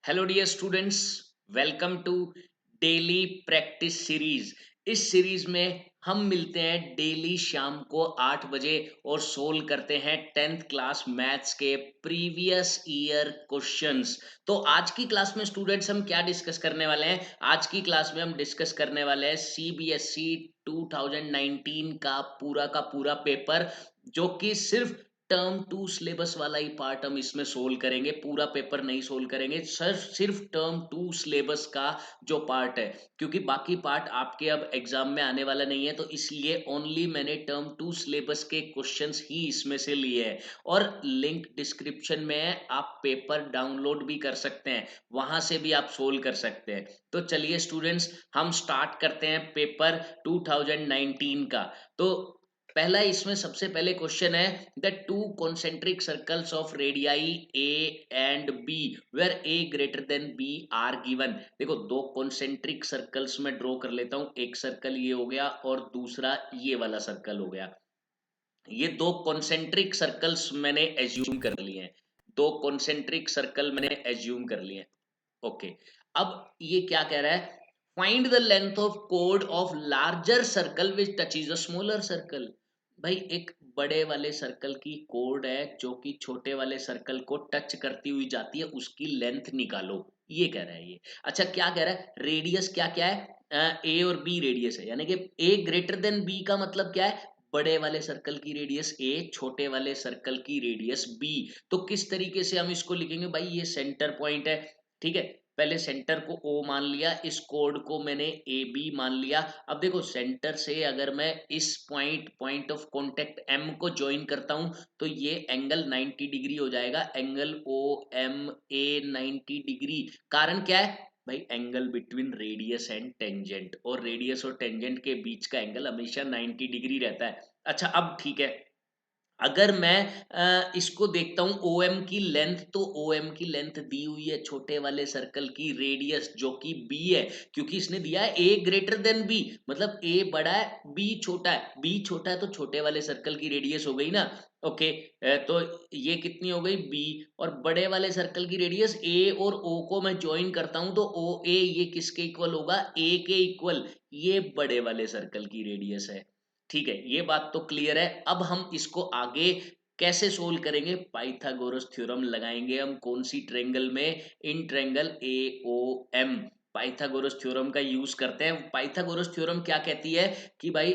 Hello dear students, welcome to daily practice series. इस series में हम मिलते हैं डेली शाम को 8 बजे और सोल्व करते हैं 10th क्लास मैथ्स के प्रीवियस ईयर क्वेश्चंस। तो आज की क्लास में स्टूडेंट्स हम क्या डिस्कस करने वाले हैं? आज की क्लास में हम डिस्कस करने वाले हैं सीबीएसई 2019 का पूरा पेपर, जो कि सिर्फ टर्म टू सिलेबस वाला ही पार्ट हम इसमें सोल्व करेंगे। पूरा पेपर नहीं सोल्व करेंगे, सिर्फ टर्म टू सिलेबस का जो पार्ट है, क्योंकि बाकी पार्ट आपके अब एग्जाम में आने वाला नहीं है, तो इसलिए ओनली मैंने टर्म टू सिलेबस के क्वेश्चंस ही इसमें से लिए हैं। और लिंक डिस्क्रिप्शन में है, आप पेपर डाउनलोड भी कर सकते हैं, वहां से भी आप सोल्व कर सकते हैं। तो चलिए स्टूडेंट्स, हम स्टार्ट करते हैं पेपर 2019 का। तो पहला इसमें सबसे पहले क्वेश्चन है, the two concentric circles of radii A and B where A greater than B are given. देखो, दो कॉन्सेंट्रिक सर्कल्स में ड्रॉ कर लेता हूं। एक सर्कल ये हो गया और दूसरा ये वाला सर्कल हो गया। ये दो कॉन्सेंट्रिक सर्कल्स मैंने एज्यूम कर लिए हैं। दो कॉन्सेंट्रिक सर्कल मैंने एज्यूम कर लिए हैं। ओके, अब ये क्या कह रहा है? Find the length of code of larger circle which touches a smaller circle. भाई, एक बड़े वाले सर्कल की कोड है जो कि छोटे वाले सर्कल को टच करती हुई जाती है, उसकी लेंथ निकालो, ये कह रहा है ये। अच्छा, क्या कह रहा है? रेडियस क्या क्या है? ए और बी रेडियस है, यानी कि ए ग्रेटर देन बी का मतलब क्या है? बड़े वाले सर्कल की रेडियस ए, छोटे वाले सर्कल की रेडियस बी। तो किस तरीके से हम इसको लिखेंगे? भाई, ये सेंटर पॉइंट है, ठीक है। पहले सेंटर को ओ मान लिया, इस कोड को मैंने ए बी मान लिया। अब देखो, सेंटर से अगर मैं इस पॉइंट ऑफ कांटेक्ट एम को ज्वाइन करता हूं, तो ये एंगल 90 डिग्री हो जाएगा। Angle O M A 90 degree. कारण क्या है? भाई, angle between radius and tangent, और रेडियस और टेंजेंट के बीच का एंगल हमेशा 90 डिग्री रहता है। अच्छा, अब ठीक है, अगर मैं इसको देखता हूं ओ एम की लेंथ, तो ओ एम की लेंथ दी हुई है छोटे वाले सर्कल की रेडियस जो कि बी है, क्योंकि इसने दिया है ए ग्रेटर देन बी, मतलब ए बड़ा है बी छोटा है। बी छोटा है तो छोटे वाले सर्कल की रेडियस हो गई ना। ओके, तो ये कितनी हो गई? बी। और बड़े वाले सर्कल की रेडियस ए और ओ को मैं ज्वाइन करता हूं, तो ओ ए ये किसके इक्वल होगा? ए के इक्वल। ये बड़े वाले सर्कल की रेडियस है। ठीक है, ये बात तो क्लियर है। अब हम इसको आगे कैसे सोल्व करेंगे? पाइथागोरस थ्योरम लगाएंगे हम। कौन सी ट्रायंगल में? In triangle A O M. Pythagoras theorem का यूज करते हैं। पाइथागोरस थ्योरम क्या कहती है कि भाई,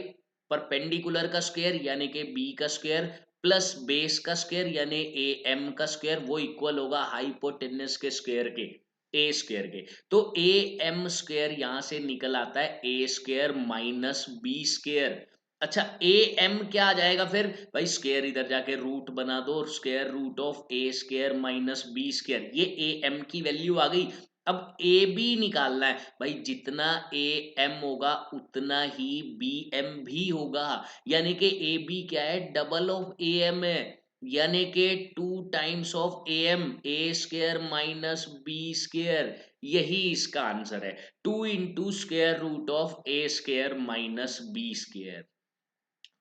परपेंडिकुलर का स्क्वायर यानी कि बी का स्क्वायर प्लस बेस का स्क्वायर यानी ए एम का स्क्वायर, वो इक्वल होगा हाइपोटेन्यूस के स्क्वायर के, ए स्क्वायर के। तो ए एम स्क्वायर यहां से निकल आता है ए स्क्वायर माइनस बी स्क्वायर। अच्छा, ए एम क्या आ जाएगा फिर? भाई, स्क्वायर इधर जाके रूट बना दो, और square root of A square minus B square, ये ए एम की वैल्यू आ गई। अब ए बी निकालना है। भाई, जितना ए एम होगा उतना ही बी एम भी होगा, यानी कि ए बी क्या है? डबल ऑफ ए एम है, यानी कि 2 times of A M, A square minus B square. यही इसका आंसर है, 2 square root of A square minus B square.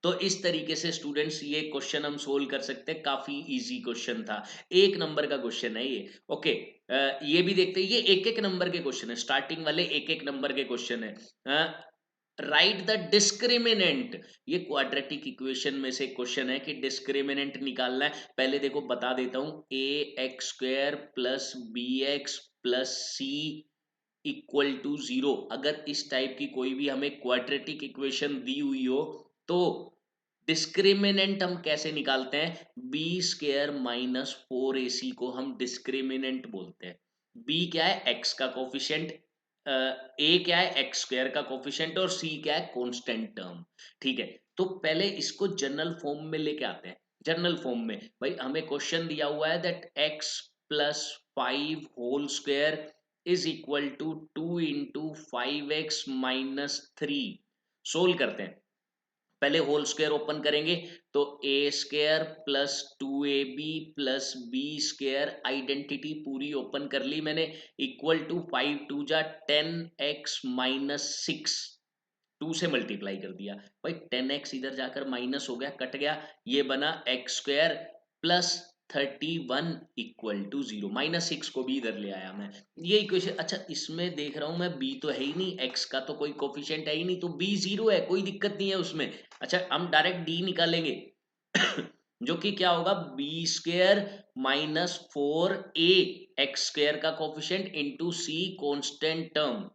तो इस तरीके से स्टूडेंट्स ये क्वेश्चन हम सोल्व कर सकते हैं। काफी इजी क्वेश्चन था, 1 नंबर का क्वेश्चन है ये। ओके, ये भी देखते हैं, ये एक एक नंबर के क्वेश्चन है, स्टार्टिंग वाले एक एक नंबर के क्वेश्चन है। Right the discriminant. ये क्वाड्रेटिक इक्वेशन में से क्वेश्चन है कि डिस्क्रिमिनेंट निकालना है। पहले देखो, बता देता हूं, A X square plus B X plus C equal to 0। अगर इस टाइप की कोई भी हमें क्वाड्रेटिक इक्वेशन दी हुई हो, तो डिस्क्रिमिनेंट हम कैसे निकालते हैं? बी स्क्वायर माइनस 4ac को हम डिस्क्रिमिनेंट बोलते हैं। बी क्या है? एक्स का कोफिशिएंट, ए क्या है? एक्स स्क्वायर का कोफिशिएंट, और सी क्या है? Constant term. ठीक है, तो पहले इसको जनरल फॉर्म में लेके आते हैं। जनरल फॉर्म में भाई, हमें क्वेश्चन दिया हुआ है that X plus 5 whole square is equal to 2 into 5x - 3। Solve करते हैं। पहले होल स्क्वायर ओपन करेंगे, तो ए स्क्वायर प्लस 2ab प्लस बी स्क्वायर, आइडेंटिटी पूरी ओपन कर ली मैंने, इक्वल टू 5 2 जा 10x - 6। 2 से मल्टीप्लाई कर दिया। भाई, 10x इधर जाकर माइनस हो गया, कट गया, ये बना x square plus 31 equal to 0, -6 को भी इधर ले आया मैं, ये इक्वेशन। अच्छा, इसमें देख रहा हूं मैं b तो है ही नहीं, x का तो कोई कोफिशिएंट है ही नहीं, तो b 0 है, कोई दिक्कत नहीं है उसमें। अच्छा, हम डायरेक्ट d निकालेंगे जो कि क्या होगा, B square minus 4a x square का coefficient into C constant term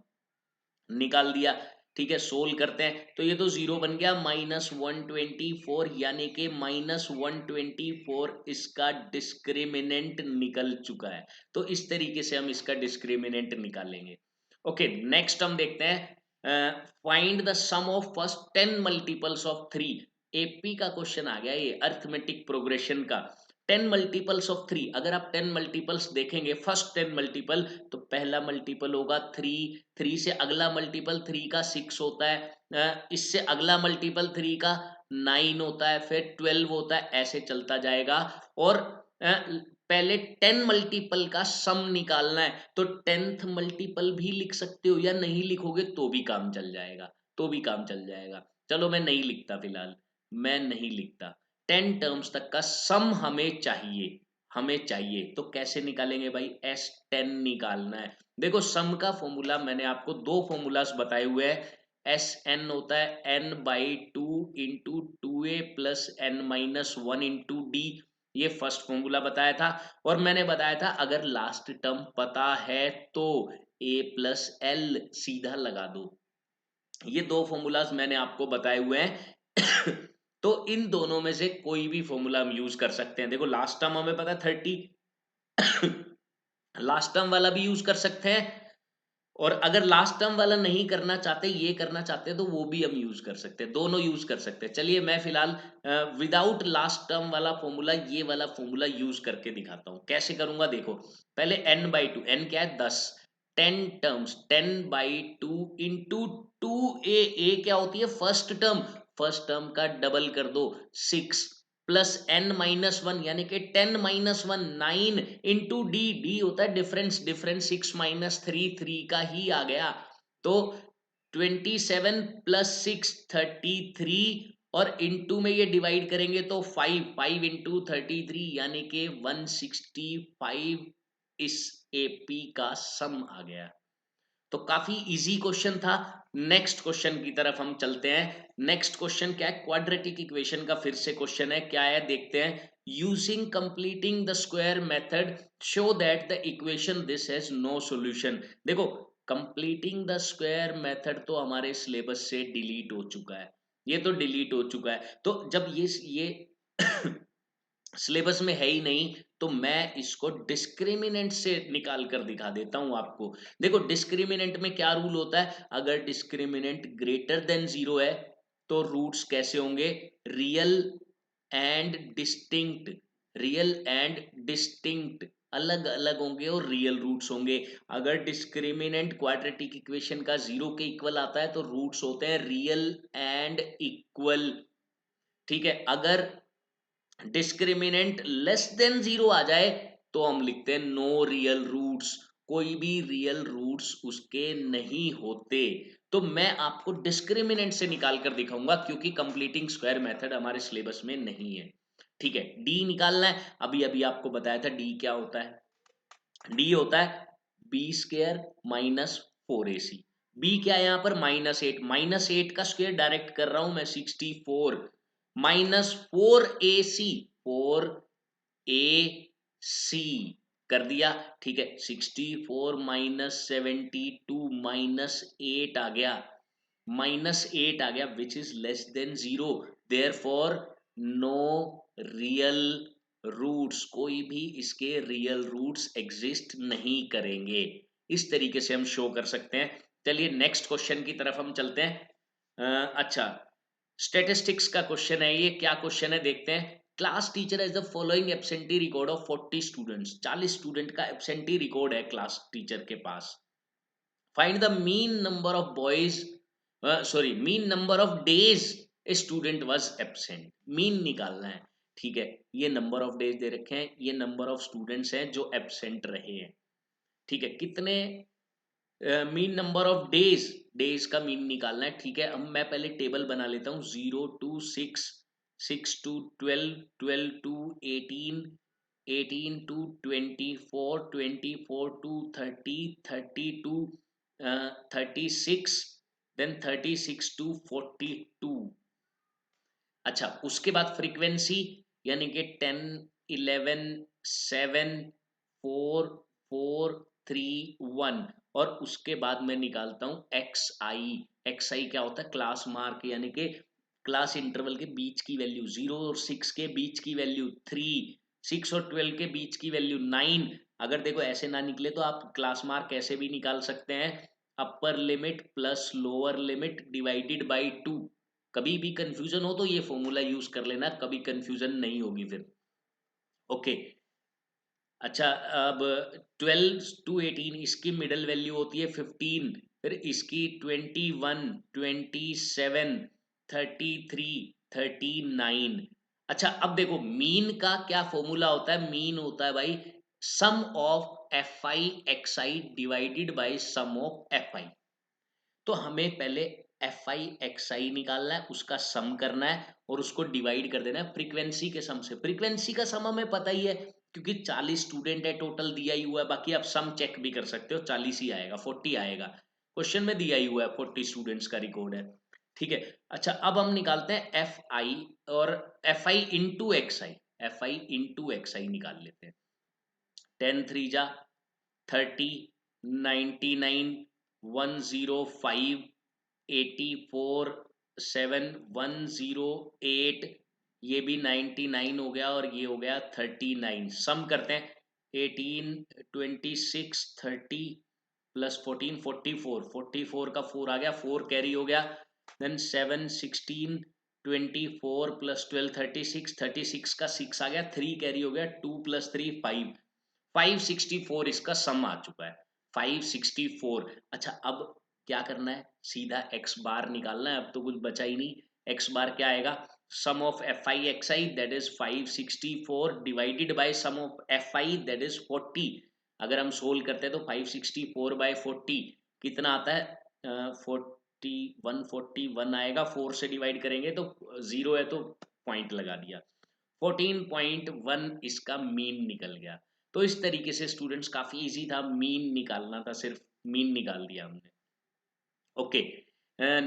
निकाल दिया। ठीक है, सोल्व करते हैं तो ये तो जीरो बन गया, -124 यानी कि -124 इसका डिस्क्रिमिनेंट निकल चुका है। तो इस तरीके से हम इसका डिस्क्रिमिनेंट निकालेंगे। ओके, नेक्स्ट हम देखते हैं, find the sum of first 10 multiples of 3। AP का क्वेश्चन आ गया ये, अर्थमेटिक प्रोग्रेशन का। 10 मल्टीपल्स ऑफ 3, अगर आप 10 मल्टीपल्स देखेंगे, फर्स्ट 10 मल्टीपल, तो पहला मल्टीपल होगा 3, 3 से अगला मल्टीपल 3 का 6 होता है, इससे अगला मल्टीपल 3 का 9 होता है, फिर 12 होता है, ऐसे चलता जाएगा। और पहले 10 मल्टीपल का सम निकालना है, तो 10th मल्टीपल भी लिख सकते हो, या नहीं लिखोगे तो भी काम चल जाएगा, तो भी काम चल जाएगा। चलो मैं नहीं लिखता, फिलहाल मैं नहीं लिखता। 10 टर्म्स तक का सम हमें चाहिए, हमें चाहिए, तो कैसे निकालेंगे भाई, S10 निकालना है। देखो, सम का फॉर्मूला मैंने आपको दो फॉर्मूलास बताए हुए हैं। Sn होता है n/2 into 2a plus n-1 into D, ये फर्स्ट फॉर्मूला बताया था। और मैंने बताया था अगर लास्ट टर्म पता है तो a प्लस एल सीधा लगा दो। ये दो फॉर्मूलाज मैंने आपको बताए हुए हैं तो इन दोनों में से कोई भी फॉर्मूला हम यूज कर सकते हैं। देखो, लास्ट टर्म हमें पता है 30 लास्ट टर्म वाला भी यूज कर सकते हैं, और अगर लास्ट टर्म वाला नहीं करना चाहते, ये करना चाहते हैं, तो वो भी हम यूज कर सकते हैं, दोनों यूज कर सकते हैं। चलिए मैं फिलहाल विदाउट लास्ट टर्म वाला फॉर्मूला, ये वाला फॉर्मूला यूज करके दिखाता हूं। कैसे करूंगा, देखो, पहले n/2, n क्या है 10, 10 टर्म्स 10/2 इंटू 2a क्या होती है, फर्स्ट टर्म, फर्स्ट टर्म का डबल कर दो 6 प्लस n-1 यानी कि 10-1 9 इंटू डी, डी होता है डिफरेंस, डिफरेंस 6-3 3 का ही आ गया, तो 27 प्लस 6 33, और इंटू में ये डिवाइड करेंगे तो 5, 5 इंटू 33 यानी कि 165 इस एपी का सम आ गया। तो काफी इजी क्वेश्चन था। नेक्स्ट क्वेश्चन की तरफ हम चलते हैं। नेक्स्ट क्वेश्चन क्या है, क्वाड्रेटिक इक्वेशन का फिर से क्वेश्चन है, क्या है देखते हैं। Using completing the square method show that the equation this has no solution. देखो, कंप्लीटिंग द स्क्वायर मेथड तो हमारे सिलेबस से डिलीट हो चुका है, ये तो डिलीट हो चुका है। तो जब ये सिलेबस में है ही नहीं, तो मैं इसको डिस्क्रिमिनेंट से निकाल कर दिखा देता हूं आपको। देखो, डिस्क्रिमिनेंट में क्या रूल होता है, अगर डिस्क्रिमिनेंट ग्रेटर देन जीरो है तो रूट्स कैसे होंगे, real and distinct, real and distinct अलग अलग होंगे, और रियल रूट्स होंगे। अगर डिस्क्रिमिनेंट क्वाड्रेटिक इक्वेशन का जीरो के इक्वल आता है तो रूट्स होते हैं रियल एंड इक्वल। ठीक है, अगर डिस्क्रिमिनेंट लेस देन जीरो आ जाए तो हम लिखते हैं नो रियल रूट्स, कोई भी रियल रूट्स उसके नहीं होते। तो मैं आपको डिस्क्रिमिनेंट से निकाल कर दिखाऊंगा, क्योंकि कंप्लीटिंग स्क्वायर मेथड हमारे सिलेबस में नहीं है। ठीक है, डी निकालना है। अभी अभी आपको बताया था डी क्या होता है, डी होता है B square minus 4ac। B क्या है यहाँ पर, -8, -8 का स्क्वायर डायरेक्ट कर रहा हूं मैं 64, माइनस 4ac, 4ac कर दिया। ठीक है, 64 माइनस 72 -8 आ गया, -8 आ गया, which is less than zero, therefore no real roots, कोई भी इसके रियल रूट्स एग्जिस्ट नहीं करेंगे। इस तरीके से हम शो कर सकते हैं। चलिए नेक्स्ट क्वेश्चन की तरफ हम चलते हैं। अच्छा, स्टेटिस्टिक्स का क्वेश्चन है ये, क्या क्वेश्चन है देखते हैं। Class teacher as the following absentee record of 40 students, 40 student का एब्सेंटी रिकॉर्ड है क्लास टीचर के पास। Find the mean number of boys, sorry, mean number of days a student was absent, mean निकालना है। ठीक है, ये नंबर ऑफ डेज दे रखे हैं, ये नंबर ऑफ स्टूडेंट्स हैं जो एब्सेंट रहे हैं। ठीक है, कितने mean number of days, days का मीन निकालना है। ठीक है, अब मैं पहले टेबल बना लेता हूँ, 0 to 6, 6 to 12, 12 to 18, 18 to 24, 24 to 30, 30 to 36, then 36 to 42। अच्छा, उसके बाद फ्रीक्वेंसी यानी कि 10, 11, 7, 4, 4, 3, 1, और उसके बाद मैं निकालता हूँ एक्स आई। एक्स आई क्या होता है? क्लास मार्क, यानी कि क्लास इंटरवल के बीच की वैल्यू। 0 और 6 के बीच की वैल्यू 3, 6 और 12 के बीच की वैल्यू 9। अगर देखो ऐसे ना निकले तो आप क्लास मार्क ऐसे भी निकाल सकते हैं, upper limit plus lower limit divided by 2। कभी भी कंफ्यूजन हो तो ये फॉर्मूला यूज कर लेना, कभी कंफ्यूजन नहीं होगी फिर। ओके। अच्छा, अब 12 टू 18 इसकी मिडल वैल्यू होती है 15, फिर इसकी 21, 27, 33, 39। अच्छा, अब देखो मीन का क्या फॉर्मूला होता है? मीन होता है भाई sum of F I X I divided by sum of F I. तो हमें पहले एफ आई एक्स आई निकालना है, उसका सम करना है और उसको डिवाइड कर देना है फ्रीक्वेंसी के सम से। फ्रीक्वेंसी का सम हमें पता ही है क्योंकि 40 स्टूडेंट है टोटल, दिया ही हुआ है। बाकी आप सम चेक भी कर सकते हो, 40 ही आएगा, 40 आएगा, क्वेश्चन में दिया ही हुआ है, 40 स्टूडेंट्स का रिकॉर्ड है। ठीक है। अच्छा, अब हम निकालते हैं एफ आई और F I into X I. F I into X I निकाल लेते हैं। 10 3 जा 30, 99, 105, 84, 7, 108, ये भी 99 हो गया और ये हो गया 39। सम करते हैं 18, 26, 30 प्लस 14, 44, 44 का 4 आ गया, 4 कैरी हो गया। देन 7, 16, 24 प्लस 12, 36, 36 का 6 आ गया, 3 कैरी हो गया, 2 प्लस 3 5, 564 इसका सम आ चुका है, 564। अच्छा, अब क्या करना है? सीधा एक्स बार निकालना है, अब तो कुछ बचा ही नहीं। एक्स बार क्या आएगा? Sum of F I X I that is 564 divided by sum of F I that is 40। अगर हम सोल्व करते हैं तो 564 बाय 40 कितना आता है? 141 आएगा। 4 से डिवाइड करेंगे तो 0 है तो पॉइंट लगा दिया, 14.1 इसका मीन निकल गया। तो इस तरीके से स्टूडेंट्स काफी इजी था, मीन निकालना था, सिर्फ मीन निकाल दिया हमने। ओके,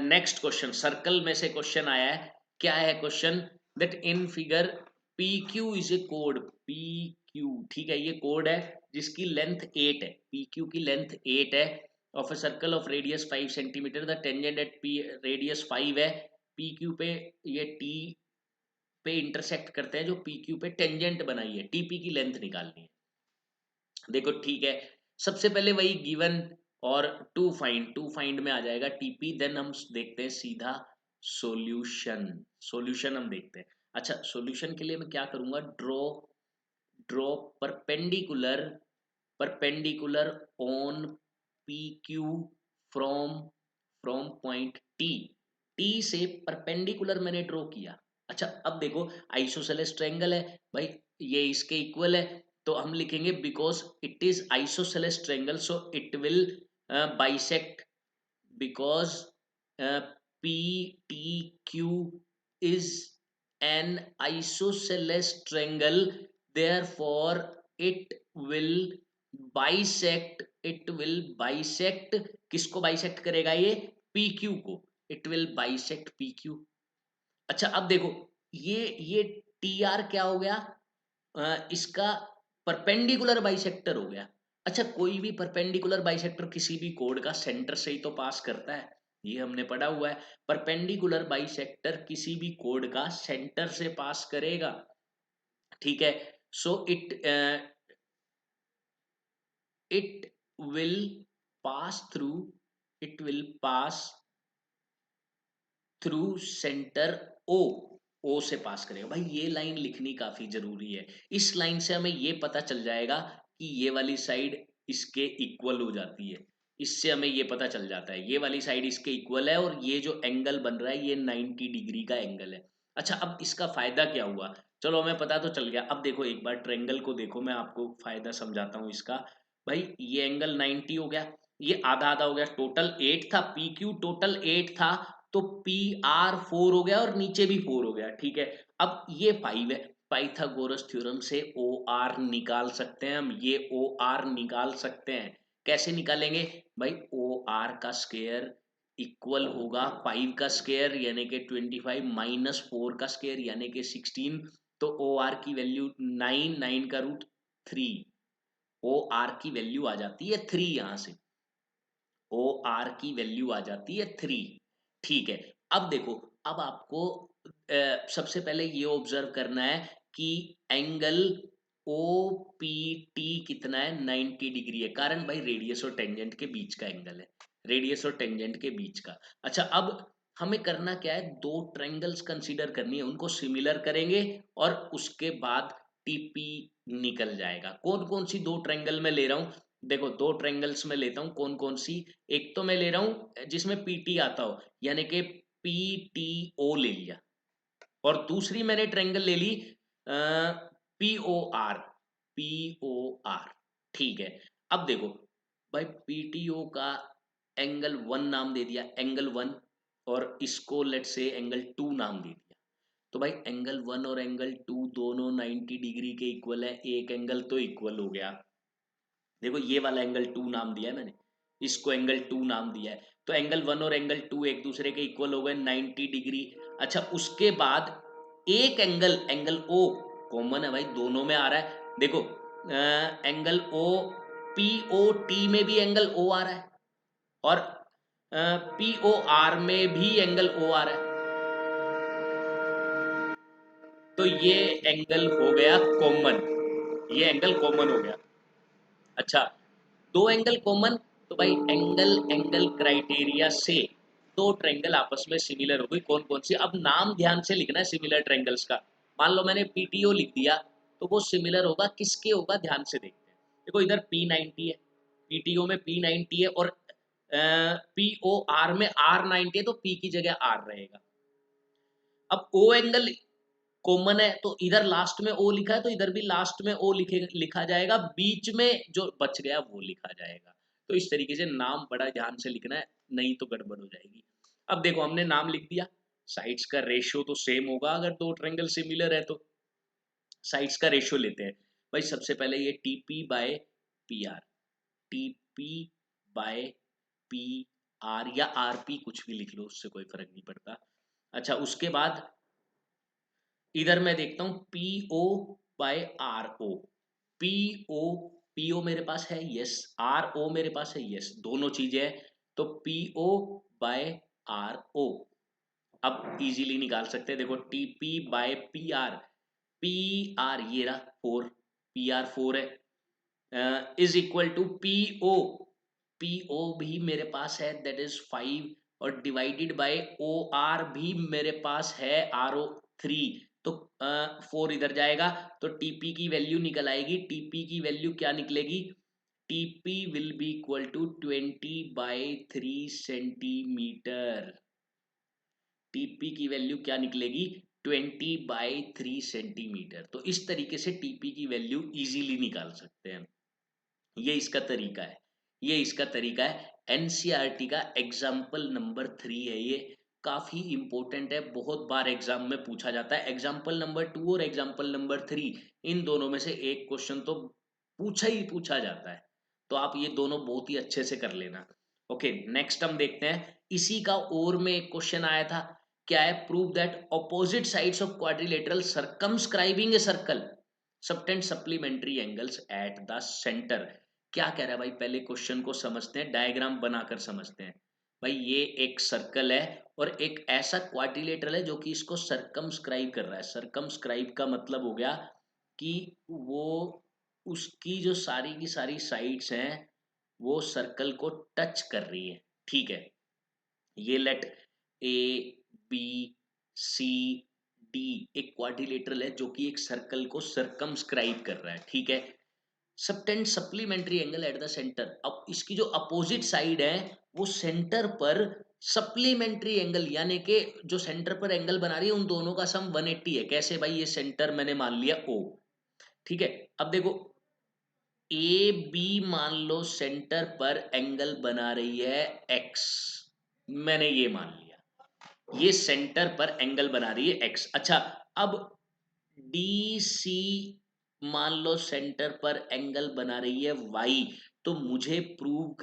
नेक्स्ट क्वेश्चन, सर्कल में से क्वेश्चन आया है। क्या है question? That in figure P Q is a code. P Q, ठीक है, ये कोड है जिसकी लेंथ 8 है। पी क्यू की लेंथ 8 है of a circle of radius 5 centimetre. The tangent at P radius 5 है। पी क्यू पे ये टी पे इंटरसेक्ट करते हैं, जो पी क्यू पे टेंजेंट बनाई है, टीपी की लेंथ निकालनी है। देखो ठीक है, सबसे पहले वही गिवन और टू फाइंड में आ जाएगा टीपी। देन हम देखते हैं सीधा सॉल्यूशन। सॉल्यूशन हम देखते हैं। अच्छा, सॉल्यूशन के लिए मैं क्या करूंगा? Draw draw perpendicular, perpendicular on P Q from from point T. T से परपेंडिकुलर मैंने ड्रॉ किया। अच्छा, अब देखो आइसोसेलेस ट्रायंगल है भाई, ये इसके इक्वल है, तो हम लिखेंगे because it is isosceles triangle so it will bisect, because PTQ is an isosceles triangle, therefore it will bisect, किसको bisect करेगा ये? PQ को, it will bisect PQ। अच्छा, अब देखो ये TR क्या हो गया? इसका परपेंडिकुलर बाइसेक्टर हो गया। अच्छा, कोई भी परपेंडिकुलर बाइसेक्टर किसी भी कोड का सेंटर से ही तो पास करता है, ये हमने पढ़ा हुआ है। परपेंडिकुलर बाइसेक्टर किसी भी कोड का सेंटर से पास करेगा। ठीक है, so it will pass through, it will pass through centre O. O से पास करेगा भाई, ये लाइन लिखनी काफी जरूरी है। इस लाइन से हमें ये पता चल जाएगा कि ये वाली साइड इसके इक्वल हो जाती है। इससे हमें ये पता चल जाता है ये वाली साइड इसके इक्वल है और ये जो एंगल बन रहा है ये 90 डिग्री का एंगल है। अच्छा, अब इसका फायदा क्या हुआ? चलो हमें पता तो चल गया। अब देखो एक बार ट्रायंगल को देखो, मैं आपको फायदा समझाता हूँ इसका। भाई ये एंगल 90 हो गया, ये आधा आधा हो गया, टोटल 8 था, पी क्यू टोटल 8 था, तो पी आर 4 हो गया और नीचे भी 4 हो गया। ठीक है, अब ये 5 है, पाइथागोरस थ्योरम से ओ आर निकाल सकते हैं हम, ये ओ आर निकाल सकते हैं। कैसे निकालेंगे भाई? ओ आर का स्क्वायर इक्वल होगा 5 का स्क्वायर यानी कि 25 माइनस 4 का स्क्वायर यानी कि 16। तो ओ आर की वैल्यू 9, 9 का रूट 3, ओ आर की वैल्यू आ जाती है 3। यहां से ओ आर की वैल्यू आ जाती है 3। ठीक है, अब देखो, अब आपको सबसे पहले ये ऑब्जर्व करना है कि एंगल ओ पी टी कितना है? 90 डिग्री है। कारण भाई रेडियस और टेंजेंट के बीच का एंगल है, रेडियस और टेंजेंट के बीच का। अच्छा, अब हमें करना क्या है? दो ट्रायंगल्स कंसीडर करनी है, उनको सिमिलर करेंगे और उसके बाद टीपी निकल जाएगा। कौन कौन सी दो ट्रायंगल में ले रहा हूं? देखो, दो ट्रायंगल्स में लेता हूं, कौन कौन सी? एक तो मैं ले रहा हूं जिसमें पीटी आता हो, यानी कि पीटीओ ले लिया, और दूसरी मैंने ट्रायंगल ले ली पीओआर, पीओआर। ठीक है, अब देखो भाई, पीटीओ का एंगल 1 नाम दे दिया, एंगल 1, और इसको लेट से एंगल 2 नाम दे दिया। तो भाई एंगल 1 और एंगल 2 दोनों 90 डिग्री के इक्वल है, एक एंगल तो इक्वल हो गया। देखो, ये वाला एंगल 2 नाम दिया है मैंने, इसको एंगल 2 नाम दिया है। तो एंगल 1 और एंगल 2 एक दूसरे के इक्वल हो गए 90 डिग्री। अच्छा, उसके बाद एक एंगल, एंगल ओ कॉमन है भाई, दोनों में आ रहा है। देखो, angle O P O T में भी एंगल ओ आ रहा है, और पी ओ आर में भी एंगल ओ आ रहा है। तो ये एंगल हो गया कॉमन, ये एंगल कॉमन हो गया। अच्छा, दो एंगल कॉमन, तो भाई एंगल एंगल क्राइटेरिया से दो ट्रायंगल आपस में सिमिलर हो गई। कौन कौन सी? अब नाम ध्यान से लिखना है सिमिलर ट्रायंगल्स का। मान लो मैंने पीटीओ लिख दिया, तो वो सिमिलर होगा किसके होगा? ध्यान से देखते हैं। देखो, इधर P90 है, पीटीओ में P90 है, और पीओआर में R90 है, तो P की जगह R रहेगा। अब ओ एंगल कॉमन है, तो इधर लास्ट में ओ लिखा है, तो इधर भी लास्ट में ओ लिखा जाएगा, बीच में जो बच गया वो लिखा जाएगा। तो इस तरीके से नाम बड़ा ध्यान से लिखना है, नहीं तो गड़बड़ हो जाएगी। अब देखो, हमने नाम लिख दिया, साइड्स का रेशियो तो सेम होगा अगर दो ट्रायंगल सिमिलर है तो। साइड्स का रेशियो लेते हैं भाई। सबसे पहले ये TP bye P are, TP bye P are, या आरपी कुछ भी लिख लो, उससे कोई फर्क नहीं पड़ता। अच्छा, उसके बाद इधर मैं देखता हूं P O by R O, P O, P O मेरे पास है, यस। आर ओ मेरे पास है, यस, दोनों चीजें है। तो P O by R O अब इजीली निकाल सकते हैं। देखो, T P by P R, P R ये रहा 4, पी आर 4 है, is equal to P O, P O भी मेरे पास है, दैट इज 5, और डिवाइडेड बाय ओ आर भी मेरे पास है, आर ओ 3। तो 4 इधर जाएगा, तो टीपी की वैल्यू निकल आएगी। टीपी की वैल्यू क्या निकलेगी? TP will be equal to 20/3 centimetre. TP की वैल्यू क्या निकलेगी? 20/3 सेंटीमीटर। तो इस तरीके से टीपी की वैल्यू इजीली निकाल सकते हैं। ये इसका तरीका है, ये इसका तरीका है। एनसीईआरटी का एग्जाम्पल नंबर 3 है ये, काफी इंपॉर्टेंट है, बहुत बार एग्जाम में पूछा जाता है। एग्जाम्पल नंबर 2 और एग्जाम्पल नंबर 3, इन दोनों में से एक क्वेश्चन तो पूछा ही पूछा जाता है। तो आप ये दोनों बहुत ही अच्छे से कर लेना। ओके, नेक्स्ट हम देखते हैं, इसी का और में एक क्वेश्चन आया था। क्या है? Prove that opposite sides of quadrilateral circumscribing a circle subtend supplementary angles at the centre. क्या कह रहा है भाई? पहले क्वेश्चन को समझते हैं, डायग्राम बनाकर समझते हैं। भाई, ये एक सर्कल है और एक ऐसा क्वाड्रिलेटरल है जो कि इसको सर्कमस्क्राइब कर रहा है। सर्कमस्क्राइब का मतलब हो गया कि वो, उसकी जो सारी की सारी साइड्स हैं वो सर्कल को टच कर रही है। ठीक है, ये let A B C D एक क्वाड्रिलेटरल है जो कि एक सर्कल को सर्कमस्क्राइब कर रहा है। ठीक है, subtend supplementary angle at the centre. अब इसकी जो अपोजिट साइड है वो सेंटर पर सप्लीमेंट्री एंगल, यानी कि जो सेंटर पर एंगल बना रही है उन दोनों का सम 180 है। कैसे भाई? ये सेंटर मैंने मान लिया O। ठीक है, अब देखो, ए बी मान लो सेंटर पर एंगल बना रही है X, मैंने ये मान लिया, ये सेंटर पर एंगल बना रही है X। अच्छा, अब डी सी मान लो सेंटर पर एंगल बना रही है वाई, तो मुझे प्रूव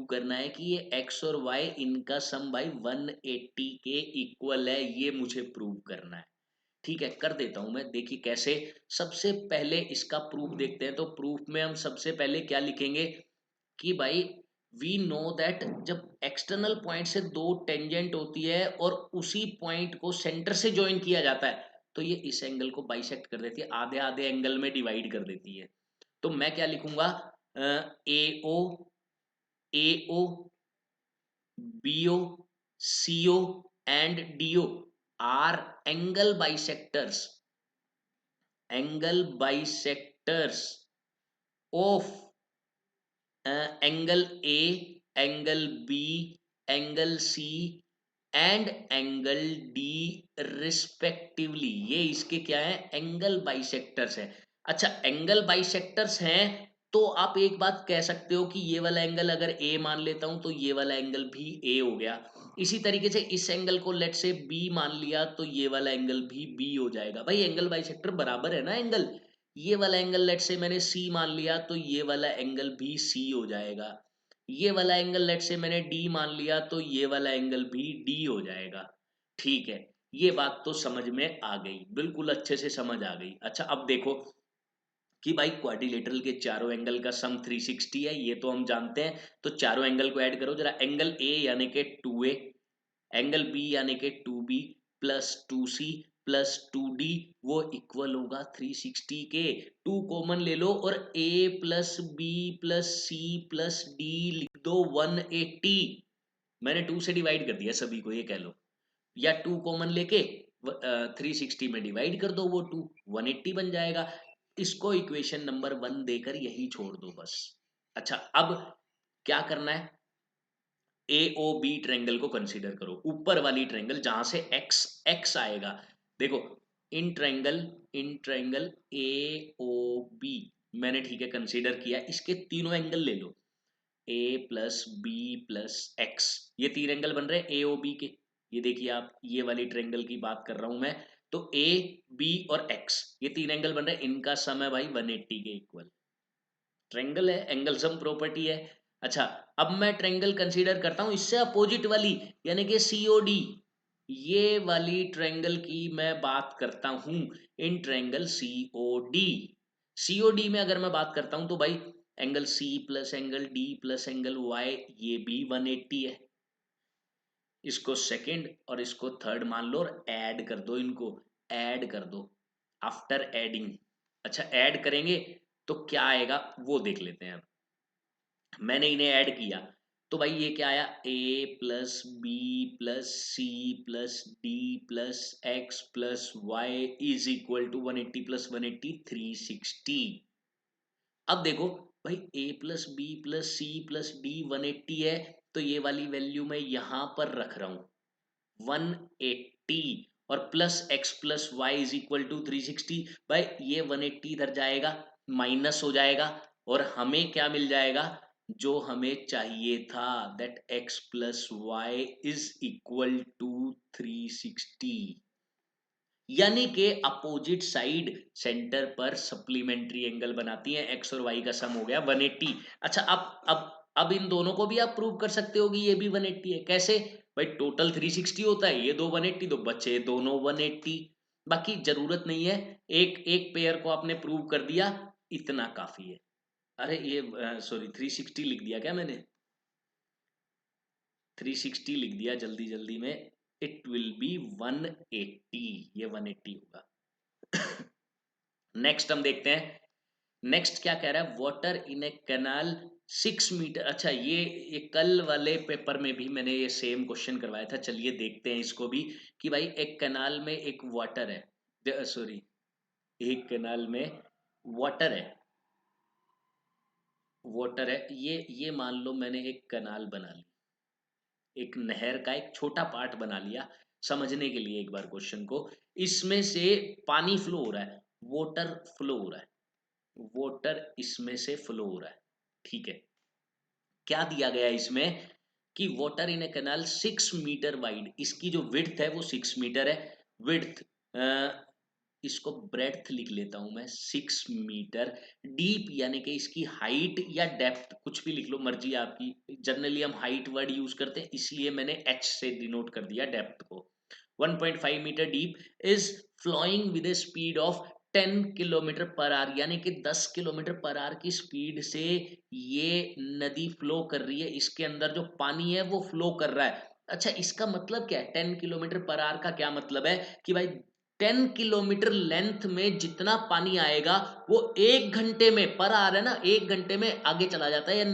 करना है कि ये एक्स और वाई इनका सम भाई 180 के इक्वल है, ये मुझे प्रूव करना है। ठीक है, कर देता हूं मैं, देखिए कैसे। सबसे पहले इसका प्रूफ देखते हैं। तो प्रूफ में हम सबसे पहले क्या लिखेंगे कि भाई वी नो दैट जब एक्सटर्नल पॉइंट से दो टेंजेंट होती है और उसी पॉइंट को सेंटर से ज्वाइन किया जाता है, तो ये इस एंगल को बाइसेक्ट कर देती है, आधे आधे एंगल में डिवाइड कर देती है। तो मैं क्या लिखूंगा, A O, A O, B O, C O and D O are angle bisectors of angle A, angle B, angle C and angle D respectively. ये इसके क्या है, एंगल बाइसेक्टर्स है। अच्छा, एंगल बाइसेक्टर्स हैं तो आप एक बात कह सकते हो कि ये वाला एंगल अगर ए मान लेता हूं तो ये वाला एंगल भी ए हो गया। इसी तरीके से इस एंगल को लेट से बी मान लिया तो ये वाला एंगल भी बी हो जाएगा। भाई एंगल बाइसेक्टर बराबर है ना एंगल, ये वाला एंगल लेट से मैंने सी मान लिया तो ये वाला एंगल भी सी हो जाएगा। ये वाला एंगल लेट से मैंने डी मान लिया तो ये वाला एंगल भी डी हो जाएगा। ठीक है, ये बात तो समझ में आ गई, बिल्कुल अच्छे से समझ आ गई। अच्छा अब देखो कि भाई क्वाड्रिलेटरल के चारों एंगल का सम 360 है, ये तो हम जानते हैं। तो चारों एंगल को ऐड करो जरा, एंगल ए यानी कि 2a, एंगल बी यानी कि 2b plus 2c plus 2d, वो इक्वल होगा 360 के। 2 कॉमन ले लो और a plus B plus C plus D लिख दो 180। मैंने 2 से डिवाइड कर दिया सभी को, ये कह लो, या 2 कॉमन लेके 360 में डिवाइड कर दो, वो 2 180 बन जाएगा। इसको इक्वेशन नंबर 1 देकर यही छोड़ दो बस। अच्छा अब क्या करना है, ए ओ बी ट्रायंगल को कंसीडर करो, ऊपर वाली ट्रायंगल जहां से एक्स एक्स आएगा। देखो इन ट्रायंगल ए ओ बी मैंने ठीक है कंसीडर किया, इसके तीनों एंगल ले लो, ए प्लस बी प्लस एक्स, ये तीन एंगल बन रहे हैं ए ओ बी के। ये देखिए आप, ये वाली ट्रायंगल की बात कर रहा हूं मैं। तो ए बी और एक्स ये तीन एंगल बन रहे हैं, इनका सम है भाई 180 के इक्वल। ट्रायंगल है, एंगल सम प्रॉपर्टी है। अच्छा अब मैं ट्रायंगल कंसीडर करता हूं इससे अपोजिट वाली, यानी कि सीओडी, ये वाली ट्रायंगल की मैं बात करता हूं। इन ट्रायंगल सीओडी, सीओडी में अगर मैं बात करता हूं तो भाई angle C plus angle D plus angle Y ये भी 180 है। इसको सेकंड और इसको थर्ड मान लो और ऐड कर दो, इनको ऐड कर दो आफ्टर एडिंग। अच्छा ऐड करेंगे तो क्या आएगा वो देख लेते हैं। अब मैंने इन्हें ऐड किया तो भाई ये क्या आया, A plus B plus C plus D plus x plus Y is equal to 180 plus 180 360। अब देखो भाई A plus B plus C plus D 180 है, तो ये वाली वैल्यू मैं यहां पर रख रहा हूं 180, और plus x plus Y is equal to 360। भाई ये 180 इधर जाएगा, माइनस हो जाएगा, और हमें क्या मिल जाएगा जो हमें चाहिए था, that X plus Y is equal to 360। यानी कि अपोजिट साइड सेंटर पर सप्लीमेंट्री एंगल बनाती है, एक्स और वाई का सम हो गया 180। अच्छा अब इन दोनों को भी आप प्रूव कर सकते हो कि ये भी 180 है। कैसे, भाई टोटल 360 होता है, ये दो 180 तो बचे दोनों 180। बाकी जरूरत नहीं है, एक एक पेयर को आपने प्रूव कर दिया, इतना काफी है। अरे ये सॉरी 360 लिख दिया क्या मैंने, 360 लिख दिया जल्दी जल्दी में। इट विल बी 180, ये 180 होगा। नेक्स्ट हम देखते हैं, नेक्स्ट क्या कह रहा है, water in a canal 6 metre. अच्छा ये कल वाले पेपर में भी मैंने ये सेम क्वेश्चन करवाया था, चलिए देखते हैं इसको भी। कि भाई एक कैनाल में एक वाटर है, सॉरी एक कैनाल में वाटर है, ये मान लो मैंने एक कैनाल बना ली, एक नहर का एक छोटा पार्ट बना लिया, समझने के लिए एक बार क्वेश्चन को। इसमें से पानी फ्लो हो रहा है, वाटर फ्लो हो रहा है, वाटर इसमें से फ्लो हो रहा है। ठीक है, क्या दिया गया है इसमें कि water in a canal 6 metre wide, इसकी जो विड्थ है वो 6 मीटर है। विड्थ इसको ब्रेड्थ लिख लेता हूं मैं 6 मीटर। डीप यानी कि इसकी हाइट या डेप्थ कुछ भी लिख लो, मर्जी आपकी। जनरली हम हाइट वर्ड यूज करते हैं, इसलिए मैंने एच से डिनोट कर दिया डेप्थ को। 1.5 metre deep is flowing with a speed of 10 kilometre per hour, यानी कि 10 किलोमीटर पर आवर की स्पीड से ये नदी फ्लो कर रही है। इसके अंदर जो पानी है वो फ्लो कर रहा है। अच्छा, इसका मतलब क्या है? 10 किलोमीटर पर आवर का क्या मतलब है कि भाई 10 किलोमीटर लेंथ में जितना पानी आएगा वो 1 घंटे में, पर आ रहा है ना, 1 घंटे में आगे चला जाता है, या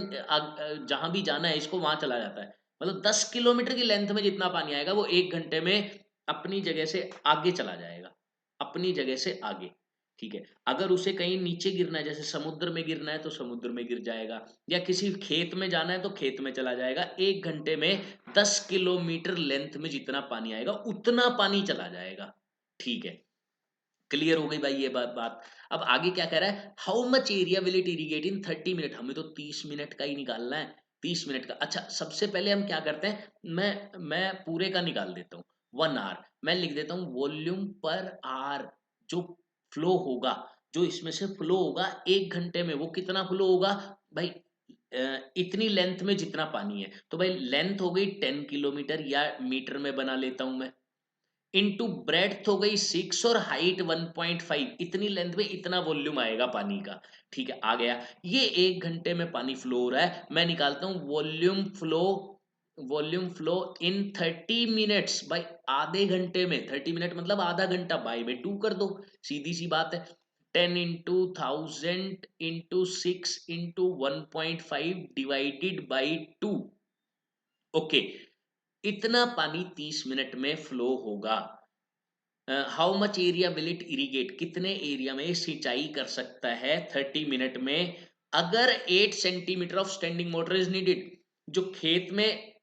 जहां भी जाना है इसको वहां चला जाता है। मतलब 10 किलोमीटर की लेंथ में जितना पानी आएगा वो 1 घंटे में अपनी जगह से आगे चला जाएगा, अपनी जगह से आगे। ठीक है, अगर उसे कहीं नीचे गिरना है, जैसे समुद्र में गिरना है तो समुद्र में गिर जाएगा, या किसी खेत में जाना है तो खेत में चला जाएगा। 1 घंटे में 10 किलोमीटर लेंथ में जितना पानी आएगा उतना पानी चला जाएगा। ठीक है, क्लियर हो गई भाई ये बात। अब आगे क्या कह रहा है? How much area will it irrigate in 30 minute. हमें तो 30 मिनट का ही निकालना है, 30 मिनट का। अच्छा, सबसे पहले हम क्या करते हैं, मैं पूरे का निकाल देता हूँ। 1 आवर मैं लिख देता हूँ वॉल्यूम पर आर, जो फ्लो होगा, जो इसमें से फ्लो होगा 1 घंटे में, वो कितना फ्लो होगा भाई? इतनी लेंथ में जितना पानी है। तो भाई लेंथ हो गई 10 किलोमीटर, या मीटर में बना लेता हूं मैं, इनटू ब्रेड्थ हो गई 6 और हाइट 1.5। इतनी लेंथ में इतना वॉल्यूम आएगा पानी का। ठीक है, आ गया। ये 1 घंटे में पानी फ्लो हो रहा है, मैं निकालता हूं वॉल्यूम फ्लो इन 30 मिनट्स, भाई आधे घंटे में। 30 मिनट मतलब आधा घंटा, बाई में 2 कर दो, सीधी सी बात है। 10 into 1000 into 6 into 1.5 divided by 2। Okay, इतना पानी 30 मिनट में फ्लो होगा। How much area will it irrigate, कितने एरिया में सिंचाई कर सकता है 30 मिनट में, अगर 8 centimetre of standing water is needed. जो खेत में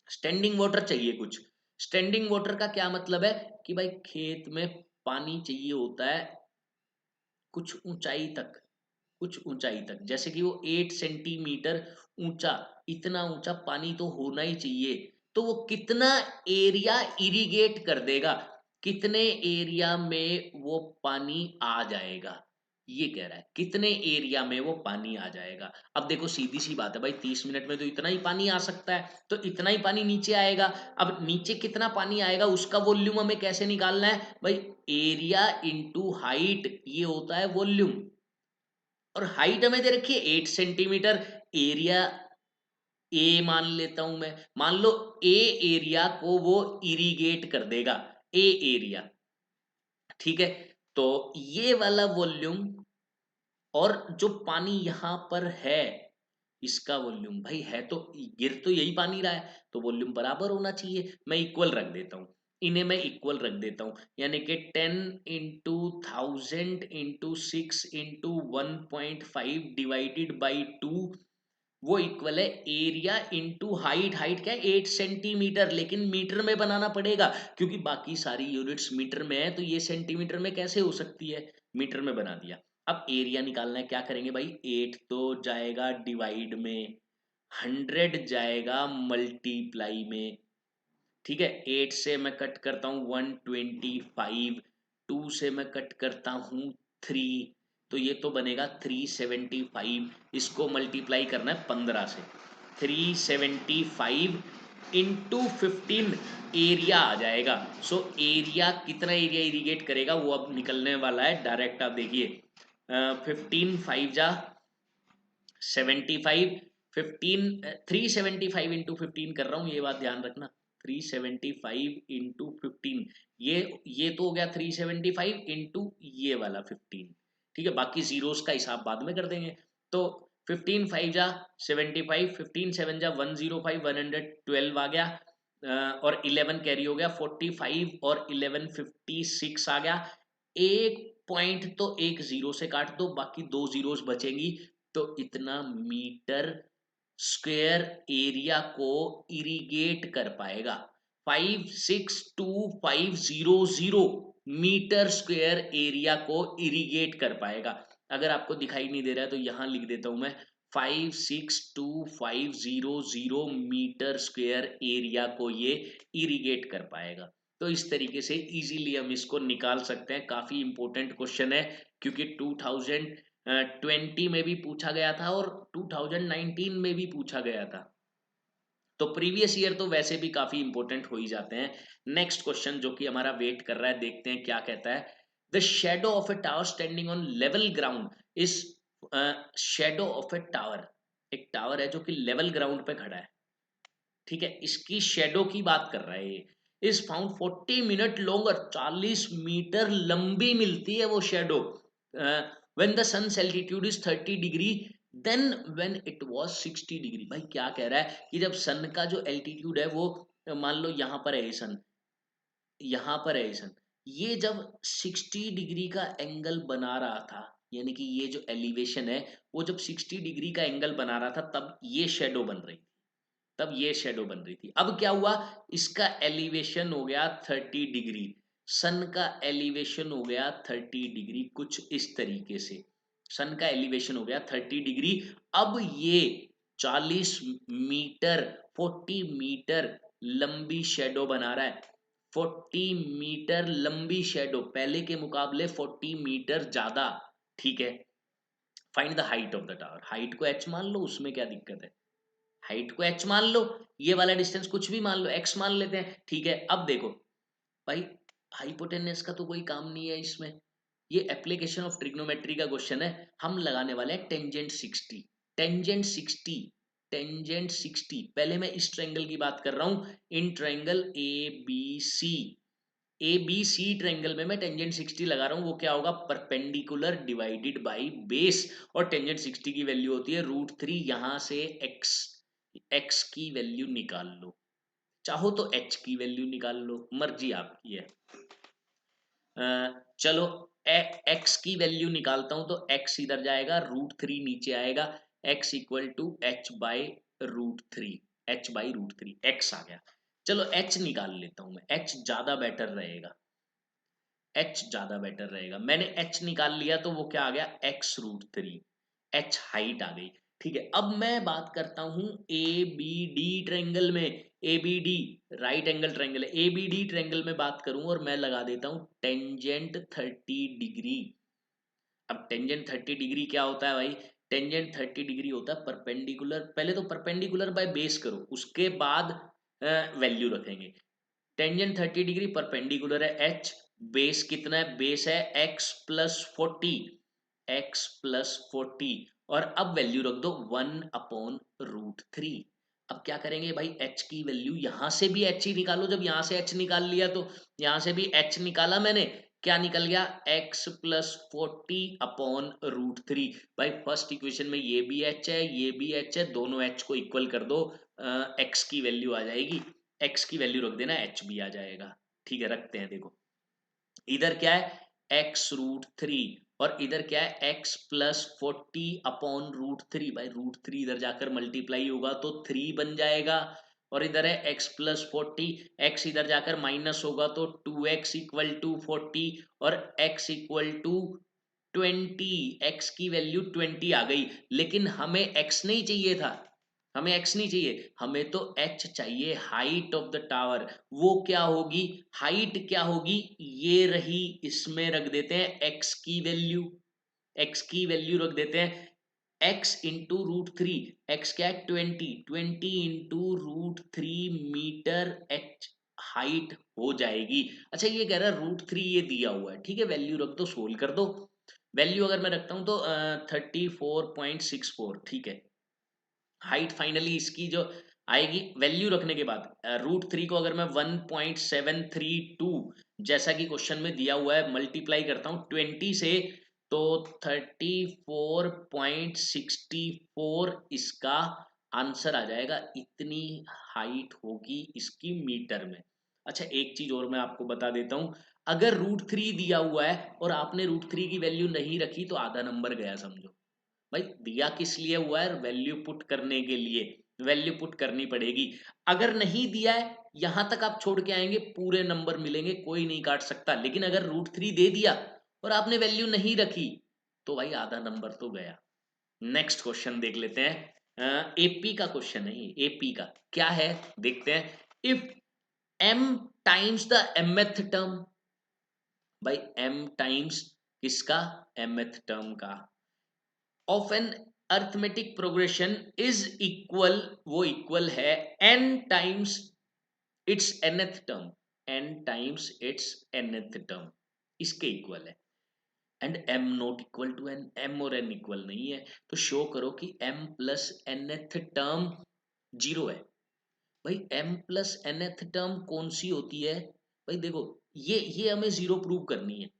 स्टैंडिंग वाटर चाहिए, कुछ स्टैंडिंग वाटर का क्या मतलब है कि भाई खेत में पानी चाहिए होता है कुछ ऊंचाई तक, कुछ ऊंचाई तक, जैसे कि वो 8 सेंटीमीटर ऊंचा, इतना ऊंचा पानी तो होना ही चाहिए। तो वो कितना एरिया इरिगेट कर देगा, कितने एरिया में वो पानी आ जाएगा, ये कह रहा है कितने एरिया में वो पानी आ जाएगा। अब देखो सीधी सी बात है भाई, 30 मिनट में तो इतना ही पानी आ सकता है, तो इतना ही पानी नीचे आएगा। अब नीचे कितना पानी आएगा उसका वॉल्यूम हमें कैसे निकालना है भाई? एरिया इंटू हाइट, ये होता है वॉल्यूम। और हाइट हमें दे रखी है 8 सेंटीमीटर, एरिया ए मान लेता हूं मैं। मान लो ए एरिया को वो इरिगेट कर देगा, ए एरिया। ठीक है, तो ये वाला वॉल्यूम और जो पानी यहां पर है इसका वॉल्यूम, भाई है तो, गिर तो यही पानी रहा है, तो वॉल्यूम बराबर होना चाहिए। मैं इक्वल रख देता हूं, इन्हें मैं इक्वल रख देता हूं, यानी कि 10 into 1000 into 6 into 1.5 divided by 2, वो इक्वल है एरिया इंटू हाइट। हाइट क्या है? 8 सेंटीमीटर, लेकिन मीटर में बनाना पड़ेगा क्योंकि बाकी सारी यूनिट्स मीटर में है, तो ये सेंटीमीटर में कैसे हो सकती है? मीटर में बना दिया। अब एरिया निकालना है, क्या करेंगे भाई? 8 तो जाएगा डिवाइड में, 100 जाएगा मल्टीप्लाई में। ठीक है, 8 से मैं कट करता हूँ 125, 2 से मैं कट करता हूँ 3, तो ये तो बनेगा 375। इसको मल्टीप्लाई करना है 15 से, 375 इंटू 15 एरिया आ जाएगा। सो एरिया, कितना एरिया इरिगेट करेगा वो अब निकलने वाला है डायरेक्ट। आप देखिए 15 5 जा 75, 15 375 इंटू 15 कर रहा हूँ, ये बात ध्यान रखना। 375 इंटू 15, ये तो हो गया 375 इंटू ये वाला 15। ठीक है, बाकी जीरोस का हिसाब बाद में कर देंगे। तो 15 5 जा 75, 15 7 जा 105, 112 आ गया। और 11 कैरी हो गया 45, और 11 56 आ गया। एक पॉइंट तो एक जीरो से काट दो, बाकी दो जीरोस बचेंगी। तो इतना मीटर स्क्वायर एरिया को इरिगेट कर पाएगा। 562,500 मीटर स्क्वायर एरिया को इरिगेट कर पाएगा। अगर आपको दिखाई नहीं दे रहा है तो यहां लिख देता हूं मैं, 562,500 मीटर स्क्वायर एरिया को ये इरिगेट कर पाएगा। तो इस तरीके से इजीली हम इसको निकाल सकते हैं। काफी इंपॉर्टेंट क्वेश्चन है क्योंकि 2020 में भी पूछा गया था और 2019 में भी पूछा गया था। तो प्रीवियस ईयर तो वैसे भी काफी इंपॉर्टेंट हो ही जाते हैं। नेक्स्ट क्वेश्चन जो कि हमारा वेट कर रहा है, देखते हैं क्या कहता है। The shadow of A tower standing on level ground is, shadow of A tower, एक टावर है जो कि लेवल ग्राउंड पे खड़ा है, ठीक है, इसकी शेडो की बात कर रहा है ये। Is found 40 minute longer, 40 metre लंबी मिलती है वो shadow when the sun's altitude is 30 degree, then when it was 60 degree. भाई क्या कह रहा है कि जब सन का जो एल्टीट्यूड है वो मान लो यहाँ पर है सन, यहाँ पर है सन, ये जब 60 डिग्री का एंगल बना रहा था, यानी कि ये जो एलिवेशन है वो जब 60 डिग्री का एंगल बना रहा था, तब ये शेडो बन रही, तब ये शेडो बन रही थी। अब क्या हुआ, इसका एलिवेशन हो गया 30 डिग्री, सन का एलिवेशन हो गया 30 डिग्री, कुछ इस तरीके से सन का एलिवेशन हो गया 30 डिग्री। अब ये 40 मीटर, 40 मीटर लंबी शेडो बना रहा है, 40 मीटर लंबी शेडो, पहले के मुकाबले 40 मीटर ज्यादा, ठीक है। Find the height of the tower, height को h मान लो, उसमें क्या दिक्कत है, हाइट को h मान लो, ये वाला डिस्टेंस कुछ भी मान लो, x मान लेते हैं, ठीक है। अब देखो भाई, हाइपोटेनस का तो कोई काम नहीं है इसमें, ये एप्लीकेशन ऑफ ट्रिग्नोमेट्री का क्वेश्चन है। हम लगाने वाले हैं टेंजेंट 60, टेंजेंट 60, टेंजेंट 60। पहले मैं इस ट्रायंगल की बात कर रहा हूं, in triangle A B C triangle में मैं टेंजेंट 60 लगा रहा हूं। वो क्या होगा, परपेंडिकुलर डिवाइडेड बाय बेस, और टेंजेंट 60 की वैल्यू होती है √3। यहां से x की वैल्यू निकाल लो, चाहो तो h की वैल्यू निकाल लो, मर्जी आपकी है। चलो x की वैल्यू निकालता हूं, तो x इधर जाएगा, √3 नीचे आएगा, x equal to h by √3, h by √3, x आ गया। चलो h निकाल लेता हूं मैं, h ज्यादा बेटर रहेगा, h ज्यादा बेटर रहेगा। मैंने h निकाल लिया तो वो क्या आ गया, x√3, h हाइट आ गई, ठीक है। अब मैं बात करता हूं ए बी डी ट्रायंगल में, A B D right angle triangle है, ए बी डी ट्रायंगल में बात करूं और मैं लगा देता हूं टेंजेंट 30 डिग्री। अब टेंजेंट 30 डिग्री क्या होता है भाई, टेंजेंट 30 डिग्री होता है परपेंडिकुलर, पहले तो परपेंडिकुलर बाय बेस करो, उसके बाद वैल्यू रखेंगे। टेंजेंट 30 डिग्री परपेंडिकुलर है h, बेस कितना है, बेस है x प्लस 40, x प्लस 40, और अब वैल्यू रख दो 1/√3। अब क्या करेंगे भाई, h की वैल्यू, यहां से भी h ही निकालो, जब यहां से h निकाल लिया तो यहां से भी h निकाला मैंने, क्या निकल गया, x प्लस 40/√3। भाई फर्स्ट इक्वेशन में ये भी h है, ये भी h है, दोनों h को इक्वल कर दो, x की वैल्यू आ जाएगी, x की वैल्यू रख देना, h भी आ जाएगा, ठीक है। रखते हैं, देखो इधर क्या है x√3, और इधर क्या है x प्लस 40/√3। भाई √3 इधर जाकर मल्टीप्लाई होगा तो 3 बन जाएगा, और इधर है x प्लस 40, x इधर जाकर माइनस होगा तो 2x इक्वल टू 40, और x इक्वल टू 20, x की वैल्यू 20 आ गई। लेकिन हमें x नहीं चाहिए था, हमें x नहीं चाहिए, हमें तो h चाहिए, हाइट ऑफ द टावर। वो क्या होगी, हाइट क्या होगी, ये रही, इसमें रख देते हैं x की वैल्यू, x की वैल्यू रख देते हैं, x इंटू √3, x क्या है 20, 20 इंटू √3 मीटर h हाइट हो जाएगी। अच्छा ये कह रहा है √3 ये दिया हुआ है, ठीक है, वैल्यू रख दो, सोल्व कर दो। वैल्यू अगर मैं रखता हूं तो 34.64, ठीक है। हाइट फाइनली इसकी जो आएगी, वैल्यू रखने के बाद √3 को अगर मैं 1.732 जैसा कि क्वेश्चन में दिया हुआ है मल्टीप्लाई करता हूँ 20 से, तो 34.64 इसका आंसर आ जाएगा, इतनी हाइट होगी इसकी मीटर में। अच्छा एक चीज और मैं आपको बता देता हूँ, अगर √3 दिया हुआ है और आपने √3 की वैल्यू नहीं रखी तो आधा नंबर गया समझो। भाई दिया किस लिए हुआ है, वैल्यू पुट करने के लिए, वैल्यू पुट करनी पड़ेगी। अगर नहीं दिया है, यहां तक आप छोड़ के आएंगे पूरे नंबर मिलेंगे, कोई नहीं काट सकता। लेकिन अगर √3 दे दिया और आपने वैल्यू नहीं रखी तो भाई आधा नंबर तो गया। नेक्स्ट क्वेश्चन देख लेते हैं, एपी का क्वेश्चन है ये, एपी का क्या है देखते हैं। If m times the mth term, भाई m टाइम्स किसका, mth टर्म का, of an arithmetic progression is equal, वो इक्वल है n times its nth term, n times its nth term, इसके इक्वल है। And m not equal to n, m और n equal नहीं है, तो शो करो कि m plus nth term zero है। भाई m प्लस nth टर्म कौन सी होती है, भाई देखो ये हमें जीरो प्रूव करनी है,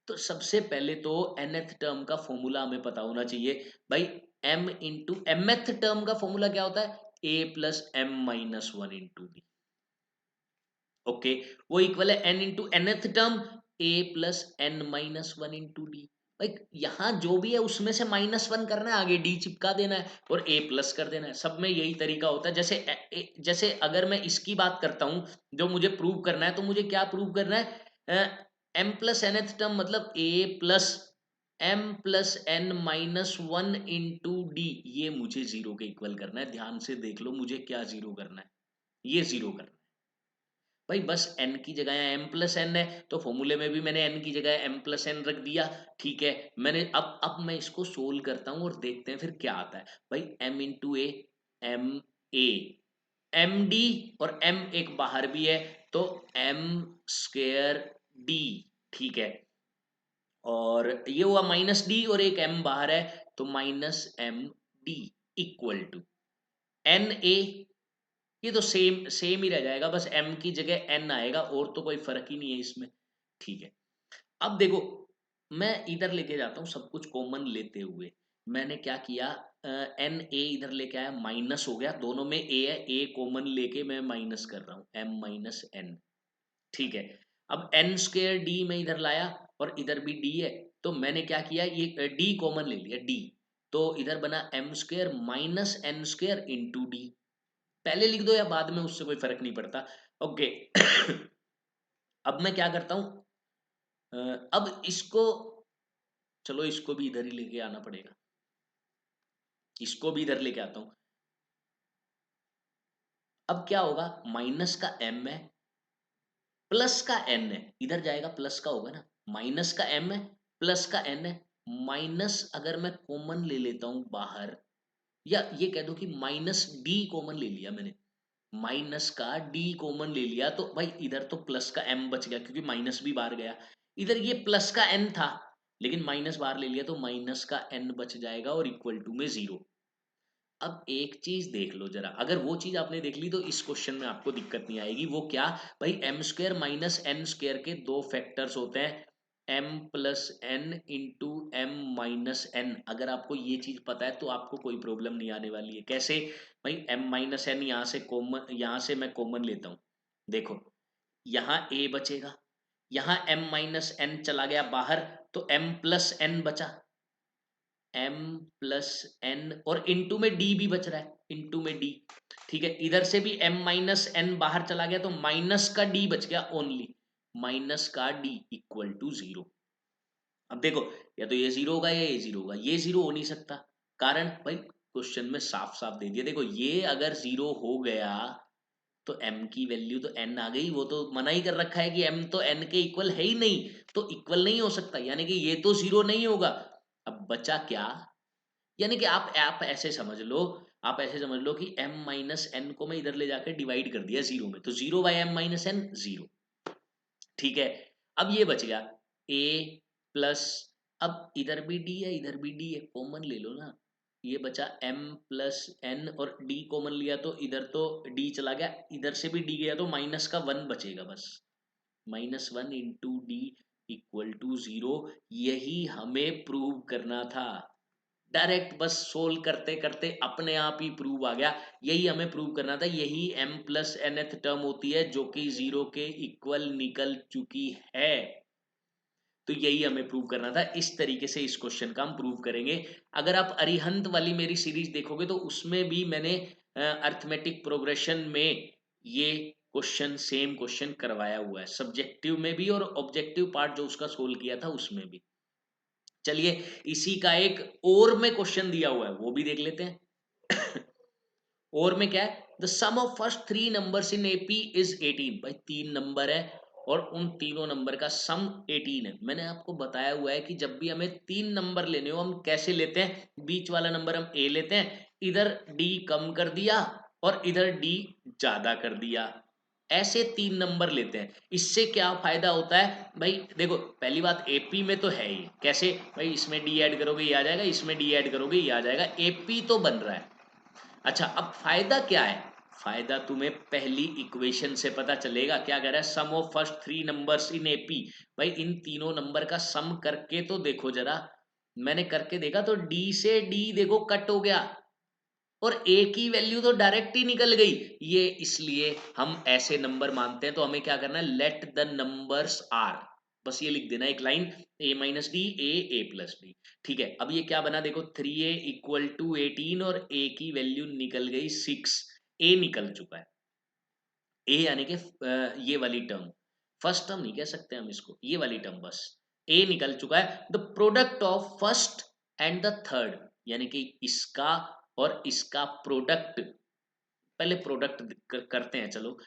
तो सबसे पहले तो nth टर्म का फॉर्मूला हमें पता होना चाहिए। भाई m इंटू mth टर्म का फॉर्मूला क्या होता है, a plus m minus one into D, okay, वो इक्वल है n into nth term a plus n minus one into D. भाई यहाँ जो भी है उसमें से माइनस वन करना है, आगे डी चिपका देना है और a प्लस कर देना है, सब में यही तरीका होता है। जैसे अगर मैं इसकी बात करता हूं, जो मुझे प्रूव करना है, तो मुझे क्या प्रूव करना है, m प्लस nth टर्म मतलब a plus m plus n minus one into D, ये मुझे जीरो के इक्वल करना है। ध्यान से देख लो मुझे क्या जीरो करना है, ये जीरो करना है। भाई बस n की जगह m प्लस एन है, तो फॉर्मूले में भी मैंने n की जगह m प्लस एन रख दिया, ठीक है। मैंने अब मैं इसको सोल्व करता हूं और देखते हैं फिर क्या आता है। भाई m into A, M A, M D, और m एक बाहर भी है तो m स्क्वेयर डी, ठीक है। और ये हुआ माइनस डी और एक m बाहर है तो minus M D equal to N A, ये तो सेम सेम ही रह जाएगा, बस m की जगह n आएगा और तो कोई फर्क ही नहीं है इसमें, ठीक है। अब देखो मैं इधर लेके जाता हूँ सब कुछ कॉमन लेते हुए, मैंने क्या किया, एन ए इधर लेके आया, माइनस हो गया, दोनों में a है, a कॉमन लेके मैं माइनस कर रहा हूँ m माइनस एन, ठीक है। अब एन स्क्वेयर डी में इधर लाया और इधर भी डी है, तो मैंने क्या किया, ये डी कॉमन ले लिया डी, तो इधर बना M square minus N square into D, पहले लिख दो या बाद में उससे कोई फर्क नहीं पड़ता, ओके। अब मैं क्या करता हूं, अब इसको, चलो इसको भी इधर ही लेके आना पड़ेगा, इसको भी इधर लेके आता हूं। अब क्या होगा, माइनस का m है, प्लस का n है, इधर जाएगा प्लस का होगा ना, माइनस का m है, प्लस का n है, माइनस अगर मैं कॉमन ले लेता हूं बाहर, या ये कह दो कि माइनस डी कॉमन ले लिया मैंने, माइनस का डी कॉमन ले लिया, तो भाई इधर तो प्लस का m बच गया क्योंकि माइनस भी बाहर गया, इधर ये प्लस का n था लेकिन माइनस बाहर ले लिया तो माइनस का n बच जाएगा और इक्वल टू में जीरो। अब एक चीज देख लो जरा, अगर वो चीज आपने देख ली तो इस क्वेश्चन में आपको दिक्कत नहीं आएगी, वो क्या, भाई M square minus N square के दो फैक्टर्स होते हैं, m plus N into M minus N, अगर आपको ये चीज पता है तो आपको कोई प्रॉब्लम नहीं आने वाली है। कैसे, भाई m माइनस एन यहाँ से कॉमन, यहाँ से मैं कॉमन लेता हूँ, देखो यहाँ a बचेगा, यहाँ m माइनस एन चला गया बाहर तो m प्लस एन बचा, m प्लस एन, और इंटू में d भी बच रहा है, इंटू में d, ठीक है। इधर से भी m माइनस एन बाहर चला गया तो माइनस का d बच गया ओनली, माइनस का d इक्वल टू जीरो। अब देखो या तो ये जीरो होगा या ये जीरो होगा, ये जीरो हो नहीं सकता, कारण भाई क्वेश्चन में साफ साफ दे दिया, देखो ये अगर जीरो हो गया तो m की वैल्यू तो n आ गई, वो तो मना ही कर रखा है कि m तो n के इक्वल है ही नहीं, तो इक्वल नहीं हो सकता, यानी कि ये तो जीरो नहीं होगा। अब बचा क्या, यानी कि आप ऐसे समझ लो, आप ऐसे समझ लो कि m माइनस एन को मैं इधर ले जाकर डिवाइड कर दिया जीरो में, तो zero by m minus n zero, ठीक है। अब ये बच गया a प्लस, अब इधर भी d है इधर भी d है, कॉमन ले लो ना, ये बचा m प्लस एन और d कॉमन लिया तो इधर तो d चला गया, इधर से भी d गया तो माइनस का वन बचेगा बस, minus one into d equal to zero, यही हमें प्रूव करना था। डायरेक्ट बस सोल्व करते करते अपने आप ही प्रूव आ गया, यही हमें प्रूव करना था, यही m प्लस nth टर्म होती है जो कि जीरो के इक्वल निकल चुकी है, तो यही हमें प्रूव करना था। इस तरीके से इस क्वेश्चन का हम प्रूव करेंगे। अगर आप अरिहंत वाली मेरी सीरीज देखोगे तो उसमें भी मैंने अर्थमेटिक प्रोग्रेशन में ये क्वेश्चन सेम क्वेश्चन करवाया हुआ है, सब्जेक्टिव में भी और ऑब्जेक्टिव पार्ट जो उसका सोल्व किया था उसमें भी। चलिए इसी का एक और में क्वेश्चन दिया हुआ है वो भी देख लेते हैं। और में क्या है, the sum of first 3 numbers in AP is 18। भाई 3 नंबर है और उन तीनों नंबर का सम 18 है। मैंने आपको बताया हुआ है कि जब भी हमें 3 नंबर लेने हो हम कैसे लेते हैं, बीच वाला नंबर हम ए लेते हैं, इधर डी कम कर दिया और इधर डी ज्यादा कर दिया, ऐसे 3 नंबर लेते हैं। इससे क्या फायदा होता है भाई, देखो पहली बात एपी में तो है ही, कैसे भाई, इसमें डी ऐड करोगे ये आ जाएगा, इसमें डी ऐड करोगे ये आ जाएगा, एपी तो बन रहा है। अच्छा अब फायदा क्या है, फायदा तुम्हें पहली इक्वेशन से पता चलेगा। क्या कह रहा है, sum of first 3 numbers in AP. भाई इन तीनों नंबर का सम करके तो देखो जरा, मैंने करके देखा तो डी से डी देखो कट हो गया और ए की वैल्यू तो डायरेक्ट ही निकल गई। ये इसलिए हम ऐसे नंबर मानते हैं। तो हमें क्या करना है, लेट द नंबर्स आर, बस ये लिख देना एक line, A minus D A plus D. ठीक है, अब ये क्या बना देखो, 3a इक्वल टू 18 और a की वैल्यू निकल गई 6। a निकल चुका है, a यानी कि ये वाली टर्म, फर्स्ट टर्म नहीं कह सकते हम इसको, ये वाली टर्म बस, a निकल चुका है। The product of first and the third, यानी कि इसका और इसका प्रोडक्ट, पहले प्रोडक्ट करते हैं चलो।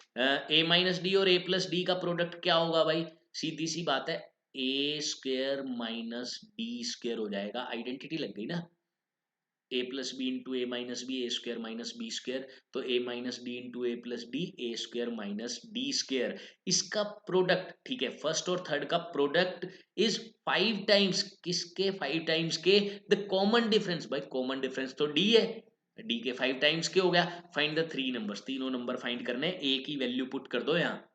ए माइनस डी और ए प्लस डी का प्रोडक्ट क्या होगा भाई, सीधी सी बात है, ए स्क्वेयर माइनस डी स्क्वेयर हो जाएगा, आइडेंटिटी लग गई ना, ए प्लस बी इंटू ए माइनस बी, ए स्क्वेयर माइनस बी स्क्वेयर, तो ए माइनस डी इंटू ए प्लस डी, ए स्क्वेयर माइनस डी स्क्वेयर। इसका प्रोडक्ट, ठीक है, फर्स्ट और थर्ड का प्रोडक्ट इज 5 टाइम्स, किसके 5 टाइम्स के, द कॉमन डिफरेंस, भाई कॉमन डिफरेंस तो डी है, डी के 5 टाइम्स के हो गया। फाइंड द 3 नंबर्स, तीनों नंबर फाइंड करने, ए की वैल्यू पुट कर दो यहाँ,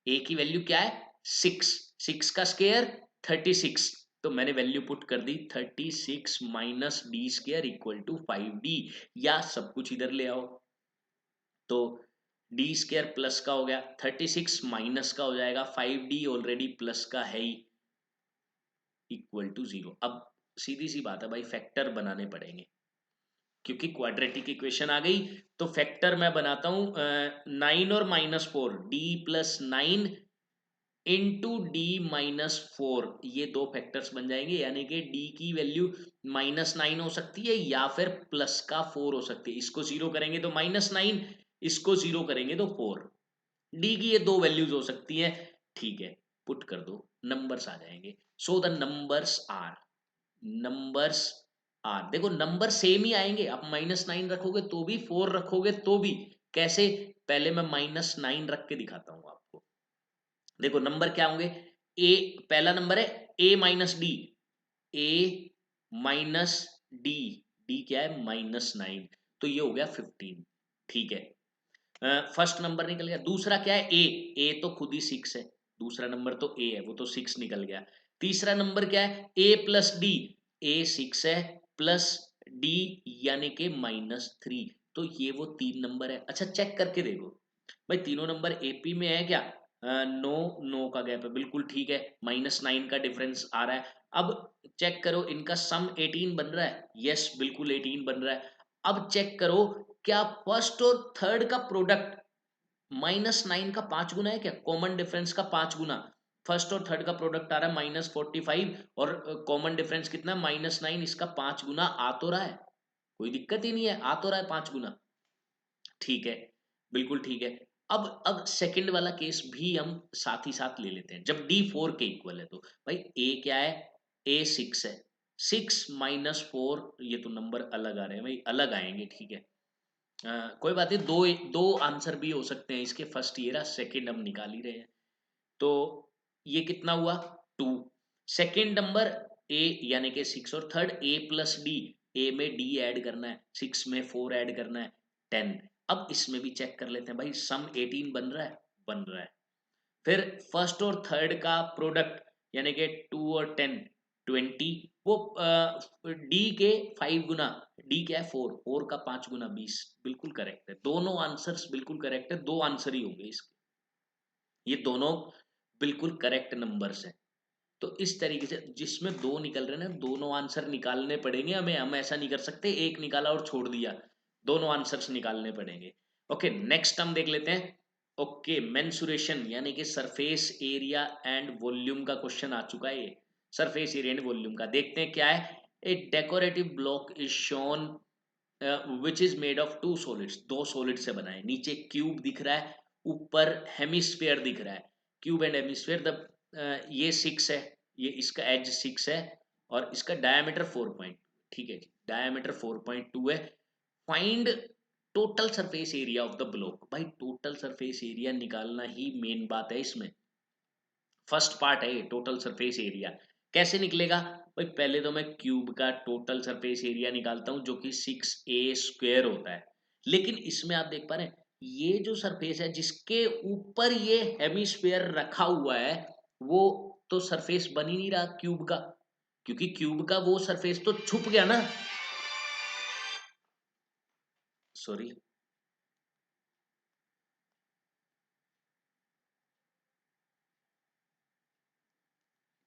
ए की वैल्यू क्या है 6, 6 का स्क्वायर 36, तो मैंने वैल्यू पुट कर दी 36 minus d square equal to 5d, या सब कुछ इधर ले आओ, तो डी स्क्वायर प्लस का हो गया, 36 माइनस का हो जाएगा 5d, ऑलरेडी प्लस का है ही, इक्वल टू 0। अब सीधी सी बात है भाई, फैक्टर बनाने पड़ेंगे क्योंकि क्वाड्रेटिक इक्वेशन आ गई। तो फैक्टर मैं बनाता हूं, 9 और -4, D plus 9 into D minus 4, ये दो फैक्टर्स बन जाएंगे, यानी कि डी की वैल्यू -9 हो सकती है या फिर प्लस का 4 हो सकती है। इसको जीरो करेंगे तो -9, इसको जीरो करेंगे तो 4, डी की ये दो वैल्यूज हो सकती है। ठीक है, पुट कर दो, नंबर्स आ जाएंगे। So the numbers are, numbers are, देखो नंबर सेम ही आएंगे, आप -9 रखोगे तो भी, 4 रखोगे तो भी। कैसे, पहले मैं -9 रख के दिखाता हूं आपको। देखो नंबर क्या होंगे, ए, पहला नंबर है ए माइनस डी, ए माइनस डी, डी क्या है -9, तो ये हो गया 15। ठीक है, फर्स्ट नंबर निकल गया। दूसरा क्या है, ए तो खुद ही 6 है, दूसरा नंबर तो ए है, वो तो 6 निकल गया। तीसरा नंबर क्या है, ए प्लस डी, ए 6 है प्लस डी यानी कि -3, तो ये वो 3 नंबर है। अच्छा चेक करके देखो भाई, तीनों नंबर एपी में है क्या, नो, नो का गैप है, बिल्कुल ठीक है, -9 का डिफरेंस आ रहा है। अब चेक करो इनका सम 18 बन रहा है, यस बिल्कुल 18 बन रहा है। अब चेक करो, क्या फर्स्ट और थर्ड का प्रोडक्ट -9 का 5 गुना है क्या, कॉमन डिफरेंस का 5 गुना, फर्स्ट और थर्ड का प्रोडक्ट आ रहा है -45 और कॉमन डिफरेंस कितना है -9, इसका 5 गुना आ तो रहा है, कोई दिक्कत ही नहीं है, आ तो रहा है 5 गुना। ठीक है, बिल्कुल ठीक है। अब सेकंड वाला केस भी हम साथ ही साथ ले लेते हैं, जब डी 4 के इक्वल है तो भाई ए क्या है, ए 6 है, 6 -4, ये तो नंबर अलग आ रहे हैं भाई, अलग आएंगे, ठीक है। कोई बात नहीं, दो दो आंसर भी हो सकते हैं इसके, फर्स्ट ये रहा, सेकंड हम निकाल ही रहे हैं। तो ये कितना हुआ 2, सेकंड नंबर ए यानी कि 6 और थर्ड ए प्लस डी, ए में डी ऐड करना है, 6 में 4 ऐड करना है, 10। अब इसमें भी चेक कर लेते हैं भाई, सम 18 बन रहा है, बन रहा है। फिर फर्स्ट और थर्ड का प्रोडक्ट यानी कि 2 और 10 20, वो डी के 5 गुना, डी क्या है 4, 4 का 5 गुना 20, बिल्कुल करेक्ट है, दोनों आंसर्स बिल्कुल करेक्ट है, दो आंसर ही होंगे इसके, ये दोनों बिल्कुल करेक्ट नंबर्स हैं। तो इस तरीके से जिसमें दो निकल रहे हैं ना, दोनों आंसर निकालने पड़ेंगे हमें, हम ऐसा नहीं कर सकते एक निकाला और छोड़ दिया, दोनों आंसर्स निकालने पड़ेंगे। ओके नेक्स्ट हम देख लेते हैं। ओके, मेंसुरेशन यानी कि सरफेस एरिया एंड वॉल्यूम का क्वेश्चन आ चुका है, ये सरफेस एरिया एंड वॉल्यूम का देखते हैं क्या है। A decorative block is shown which is made of two solids, दो सॉलिड से बना है। नीचे क्यूब दिख रहा है, ऊपर हेमिस्फीयर दिख रहा है। क्यूब एंड हेमिस्फीयर ये 6 है, ये इसका एज 6 है और इसका डायमीटर 4 ठीक है जी, डायमीटर 4.2 है। Find total surface area of the block. भाई टोटल सरफेस एरिया निकालना ही मेन बात है इसमें। फर्स्ट पार्ट है टोटल सरफेस एरिया। कैसे निकलेगा भाई? पहले तो मैं क्यूब का टोटल सरफेस एरिया निकालता हूं जो कि 6a² होता है। लेकिन इसमें आप देख पा रहे हैं, ये जो सरफेस है जिसके ऊपर ये हेमिस्फीयर रखा हुआ है, वो तो सरफेस बन ही नहीं रहा क्यूब का, क्योंकि क्यूब का वो सरफेस तो छुप गया ना। सॉरी,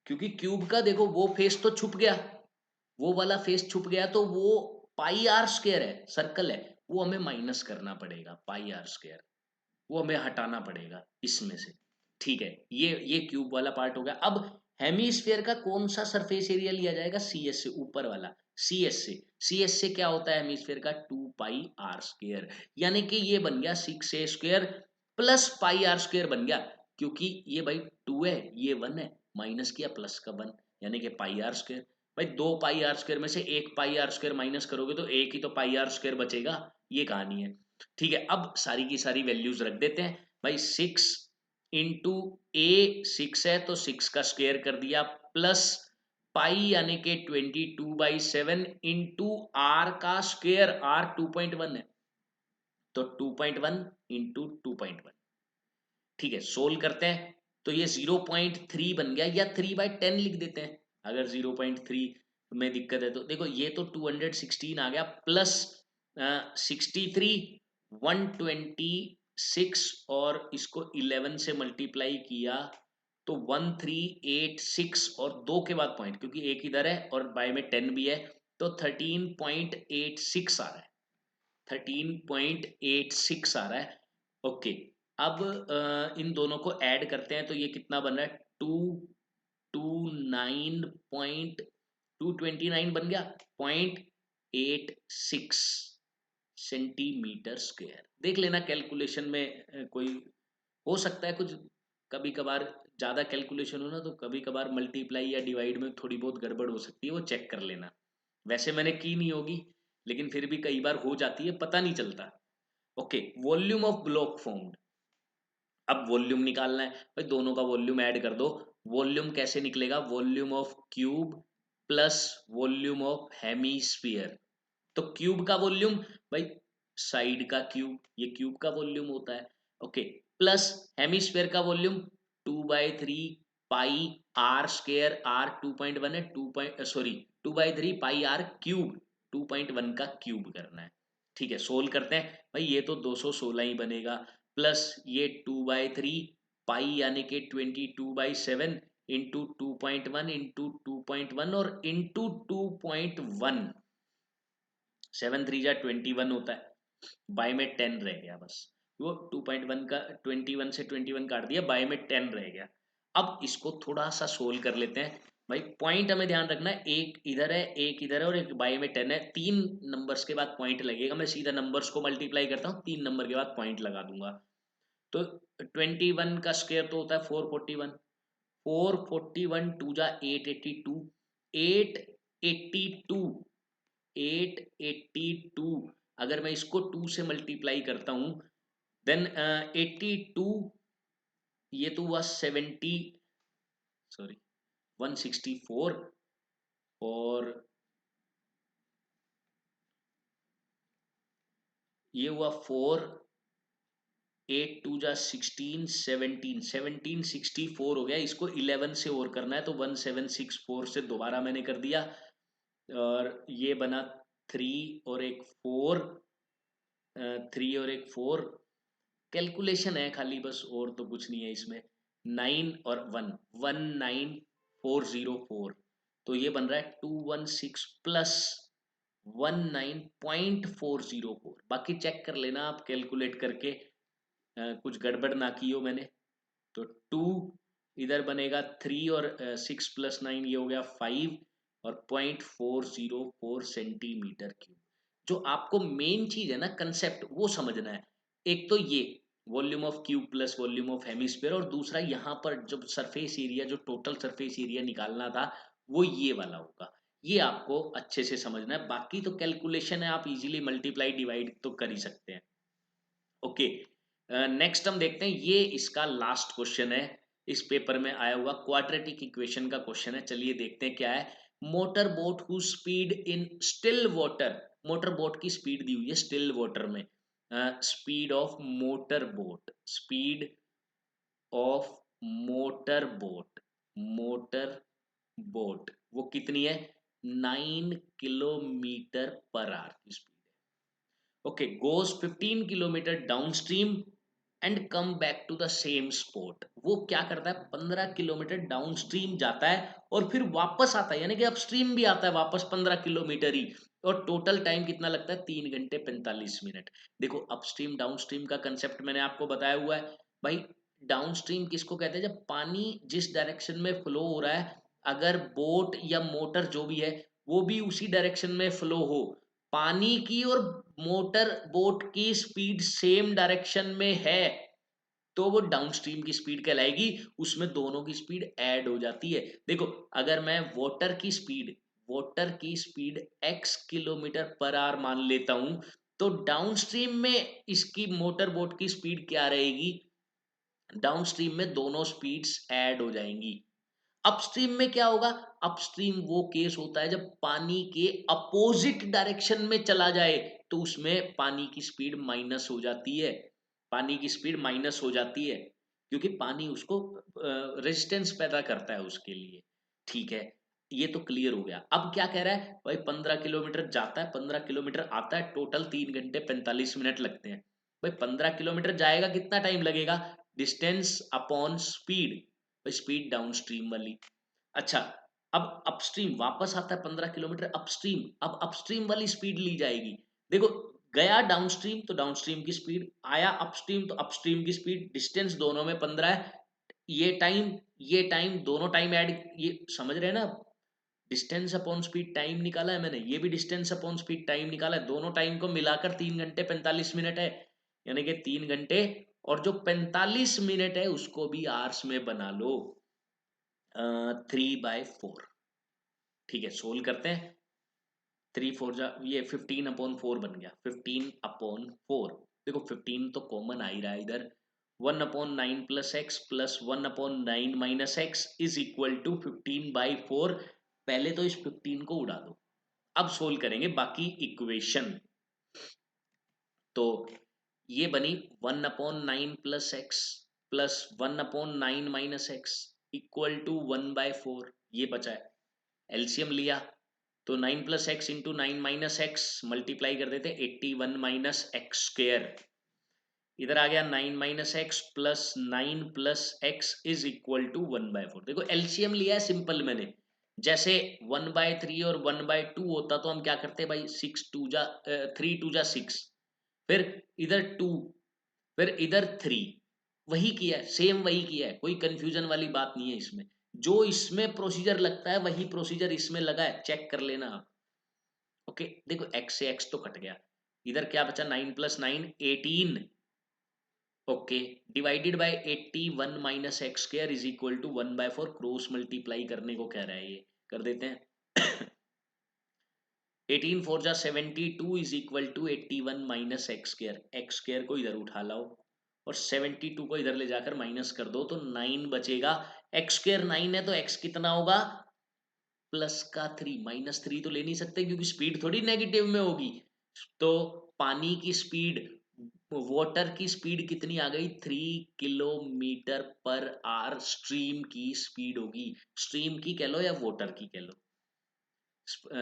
क्योंकि क्यूब का देखो वो फेस तो छुप गया, वो वाला फेस छुप गया, तो वो πr² है, सर्कल है, वो हमें माइनस करना पड़ेगा। πr², वो हमें हटाना पड़ेगा इसमें से। ठीक है, ये क्यूब वाला पार्ट हो गया। अब हेमीस्फेयर का कौन सा सरफेस एरिया लिया जाएगा? CS से, ऊपर वाला CS से क्या होता है हेमीस्फेयर का? 2πr², यानी कि ये बन गया 6a² प्लस πr² बन गया, क्योंकि ये भाई 2 है, ये 1 है, माइनस किया प्लस का 1, यानी कि πr²। भाई दो πr² में से एक πr² माइनस करोगे तो एक ही तो πr² बचेगा, ये कहानी है। ठीक है, अब सारी की सारी वैल्यूज रख देते हैं। भाई 6 इंटू ए 6 है तो 6 का स्क्वायर कर दिया, प्लस पाई यानी कि 22/7 इंटू आर का स्क्वायर, आर 2.1 है तो 2.1 इंटू 2.1। ठीक है, सोल्व करते हैं तो ये 0.3 बन गया, या 3/10 लिख देते हैं अगर 0.3 में दिक्कत है तो। देखो ये तो 216 आ गया, प्लस 63 126, और इसको 11 से मल्टीप्लाई किया तो 1386, और दो के बाद पॉइंट क्योंकि एक इधर है और बाय में 10 भी है, तो 13.86 आ रहा है, 13.86 आ रहा है। ओके, अब इन दोनों को ऐड करते हैं तो ये कितना बन रहा है? 229 बन गया, 0.86 सेंटीमीटर स्क्वायर। देख लेना कैलकुलेशन में कोई हो सकता है कुछ, कभी कभार ज़्यादा कैलकुलेशन हो ना तो कभी कभार मल्टीप्लाई या डिवाइड में थोड़ी बहुत गड़बड़ हो सकती है, वो चेक कर लेना। वैसे मैंने की नहीं होगी, लेकिन फिर भी कई बार हो जाती है, पता नहीं चलता। Okay, volume of block formed. अब वॉल्यूम निकालना है भाई, दोनों का वॉल्यूम ऐड कर दो। वॉल्यूम कैसे निकलेगा? Volume of cube plus volume of hemisphere. तो क्यूब का वॉल्यूम भाई साइड का क्यूब, ये क्यूब का वॉल्यूम होता है। ओके, प्लस हेमीस्फीयर का वॉल्यूम 2/3 पाई r², r 2.1 है, 2/3 पाई r³ 2.1 का क्यूब करना है। ठीक है, सोल्व करते हैं भाई, ये तो 216 ही बनेगा, प्लस ये 2/3 पाई यानी कि 22/7 इंटू 2.1 इंटू 2.1 और इंटू 2.1, 7×3 = 21 होता है, बाय में 10 रह गया बस। वो 2.1 का 21 से 21 काट दिया, बाय में 10 रह गया। अब इसको थोड़ा सा सोल्व कर लेते हैं भाई। पॉइंट हमें ध्यान रखना है, एक इधर है एक इधर है और एक बाय में 10 है, 3 नंबर्स के बाद पॉइंट लगेगा। मैं सीधा नंबर्स को मल्टीप्लाई करता हूँ, 3 नंबर के बाद पॉइंट लगा दूंगा। तो 21 का स्क्वायर तो होता है 441, 441 2 जा 882, 882, 882, अगर मैं इसको 2 से मल्टीप्लाई करता हूं देन 82, ये तो हुआ 70, सॉरी 164, और ये हुआ 4, 8×2 = 16, 17, 1764 हो गया। इसको 11 से और करना है तो 1764 से दोबारा मैंने कर दिया, और ये बना 3 और एक 4, 3 और एक 4, कैलकुलेशन है खाली बस, और तो कुछ नहीं है इसमें। 9 और 1, 19404, तो ये बन रहा है 216 प्लस 19.404। बाकी चेक कर लेना आप कैलकुलेट करके, कुछ गड़बड़ ना की हो मैंने। तो 2 इधर बनेगा 3, और 6 + 9 ये हो गया 5, और 0.404 सेंटीमीटर क्यूब। जो आपको मेन चीज है ना, कंसेप्ट वो समझना है। एक तो ये volume of cube plus volume of hemisphere, और दूसरा यहाँ पर जब सरफेस एरिया, जो टोटल सरफेस एरिया निकालना था, वो ये वाला होगा। ये आपको अच्छे से समझना है, बाकी तो कैलकुलेशन है, आप इजीली मल्टीप्लाई डिवाइड तो कर ही सकते हैं। ओके, नेक्स्ट हम देखते हैं, ये इसका लास्ट क्वेश्चन है, इस पेपर में आया हुआ क्वाड्रेटिक इक्वेशन का क्वेश्चन है। चलिए देखते हैं क्या है। Motor boat who speed in still water, motor boat की स्पीड दी हुई है स्टिल वाटर में। Speed of motor boat, speed of motor boat, motor boat वो कितनी है? 9 किलोमीटर पर आवर की speed. Okay, goes 15 kilometre downstream and come back to the same spot. वो क्या करता है, 15 किलोमीटर डाउन स्ट्रीम जाता है और फिर वापस आता है, यानी कि अपस्ट्रीम भी आता है वापस 15 किलोमीटर ही। और टोटल टाइम कितना लगता है? 3 घंटे 45 मिनट। देखो, अपस्ट्रीम डाउन स्ट्रीम का कंसेप्ट मैंने आपको बताया हुआ है भाई। डाउन स्ट्रीम किसको कहते हैं? जब पानी जिस डायरेक्शन में फ्लो हो रहा है, अगर बोट या मोटर जो भी है वो भी उसी डायरेक्शन में फ्लो हो, पानी की और मोटर बोट की स्पीड सेम डायरेक्शन में है, तो वो डाउनस्ट्रीम की स्पीड कहलाएगी। उसमें दोनों की स्पीड ऐड हो जाती है। देखो, अगर मैं वाटर की speed x kilometre per our मान लेता हूं, तो डाउनस्ट्रीम में इसकी मोटर बोट की स्पीड क्या रहेगी? डाउनस्ट्रीम में दोनों स्पीड्स ऐड हो जाएंगी। अपस्ट्रीम में क्या होगा? अपस्ट्रीम वो केस होता है जब पानी के अपोजिट डायरेक्शन में चला जाए, तो उसमें पानी की स्पीड माइनस हो जाती है, पानी की स्पीड माइनस हो जाती है, क्योंकि पानी उसको रेजिस्टेंस पैदा करता है उसके लिए। ठीक है, ये तो क्लियर हो गया। अब क्या कह रहा है भाई, 15 किलोमीटर जाता है, 15 किलोमीटर आता है, टोटल 3 घंटे 45 मिनट लगते हैं। भाई 15 किलोमीटर जाएगा, कितना टाइम लगेगा? Distance upon speed, speed down stream वाली। अच्छा, अब अपस्ट्रीम वापस आता है 15 किलोमीटर अपस्ट्रीम, अब अपस्ट्रीम वाली स्पीड ली जाएगी। देखो, गया डाउनस्ट्रीम तो डाउनस्ट्रीम की स्पीड, आया अपस्ट्रीम तो अपस्ट्रीम की स्पीड, डिस्टेंस दोनों में 15 है। ये टाइम दोनों टाइम ऐड, ये समझ रहे हैं ना? डिस्टेंस अपॉन स्पीड टाइम निकाला है मैंने, ये भी डिस्टेंस अपॉन स्पीड टाइम निकाला है, दोनों टाइम को मिलाकर 3 घंटे 45 मिनट है। यानी कि 3 घंटे, और जो 45 मिनट है उसको भी आवर्स में बना लो, 3/4। ठीक है, सोल्व करते हैं। 3 4 जा, ये 15/4 बन गया, 15/4। देखो 15 तो कॉमन आ ही रहा है इधर। 1/9 plus x plus 1/9 minus x is equal to 15/4। पहले तो इस 15 को उड़ा दो, अब सोल्व करेंगे बाकी इक्वेशन। तो ये बनी 1/9 plus x plus 1/9 minus x equal to 1/4, ये बचा है। एलसीएम लिया तो 9 plus x into 9 minus x multiply कर देते, 81 माइनस एक्स स्क्वेयर। इधर आ गया 9 minus x plus 9 plus x is equal to 1/4। देखो एलसीएम लिया है सिंपल मैंने, जैसे 1/3 और 1/2 होता तो हम क्या करते भाई, 3 2 जा 6, फिर इधर 2, फिर इधर 3। वही किया है, सेम वही किया है, कोई कंफ्यूजन वाली बात नहीं है इसमें। जो इसमें प्रोसीजर लगता है वही प्रोसीजर इसमें लगा है, चेक कर लेना आप। ओके, देखो x से x तो कट गया, इधर क्या बचा? 9 प्लस 9 18। Okay, divided by 81 minus x square is equal to 1/4। Cross multiply करने को कह रहा है, ये कर देते हैं। 18 4 जा 72 is equal to 81 minus x square. X square को इधर उठा लाओ और 72 को इधर ले जाकर माइनस कर दो तो 9 बचेगा। एक्स स्क्वायर 9 है तो x कितना होगा? प्लस का 3, माइनस 3 तो ले नहीं सकते क्योंकि स्पीड थोड़ी नेगेटिव में होगी। तो पानी की स्पीड, वाटर की स्पीड कितनी आ गई? 3 किलोमीटर पर आवर स्ट्रीम की स्पीड होगी। स्ट्रीम की कह लो या वाटर की कह लो,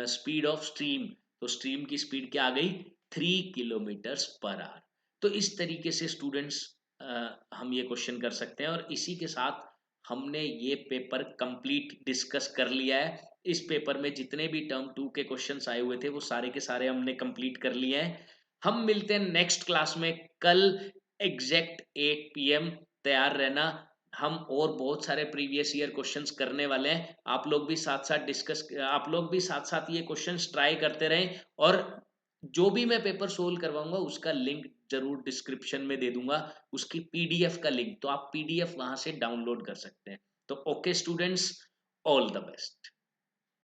स्पीड ऑफ स्ट्रीम, तो स्ट्रीम की स्पीड क्या आ गई? 3 किलोमीटर पर आवर। तो इस तरीके से स्टूडेंट्स हम ये क्वेश्चन कर सकते हैं, और इसी के साथ हमने ये पेपर कंप्लीट डिस्कस कर लिया है। इस पेपर में जितने भी टर्म 2 के क्वेश्चंस आए हुए थे वो सारे के सारे हमने कंप्लीट कर लिए हैं। हम मिलते हैं नेक्स्ट क्लास में कल एग्जैक्ट 8 PM। तैयार रहना, हम और बहुत सारे प्रीवियस ईयर क्वेश्चंस करने वाले हैं। आप लोग भी साथ साथ ये क्वेश्चंस ट्राई करते रहें, और जो भी मैं पेपर सोल्व करवाऊँगा उसका लिंक ज़रूर डिस्क्रिप्शन में दे दूँगा, उसकी पीडीएफ का लिंक, तो आप पीडीएफ वहाँ से डाउनलोड कर सकते हैं। तो okay students, all the best.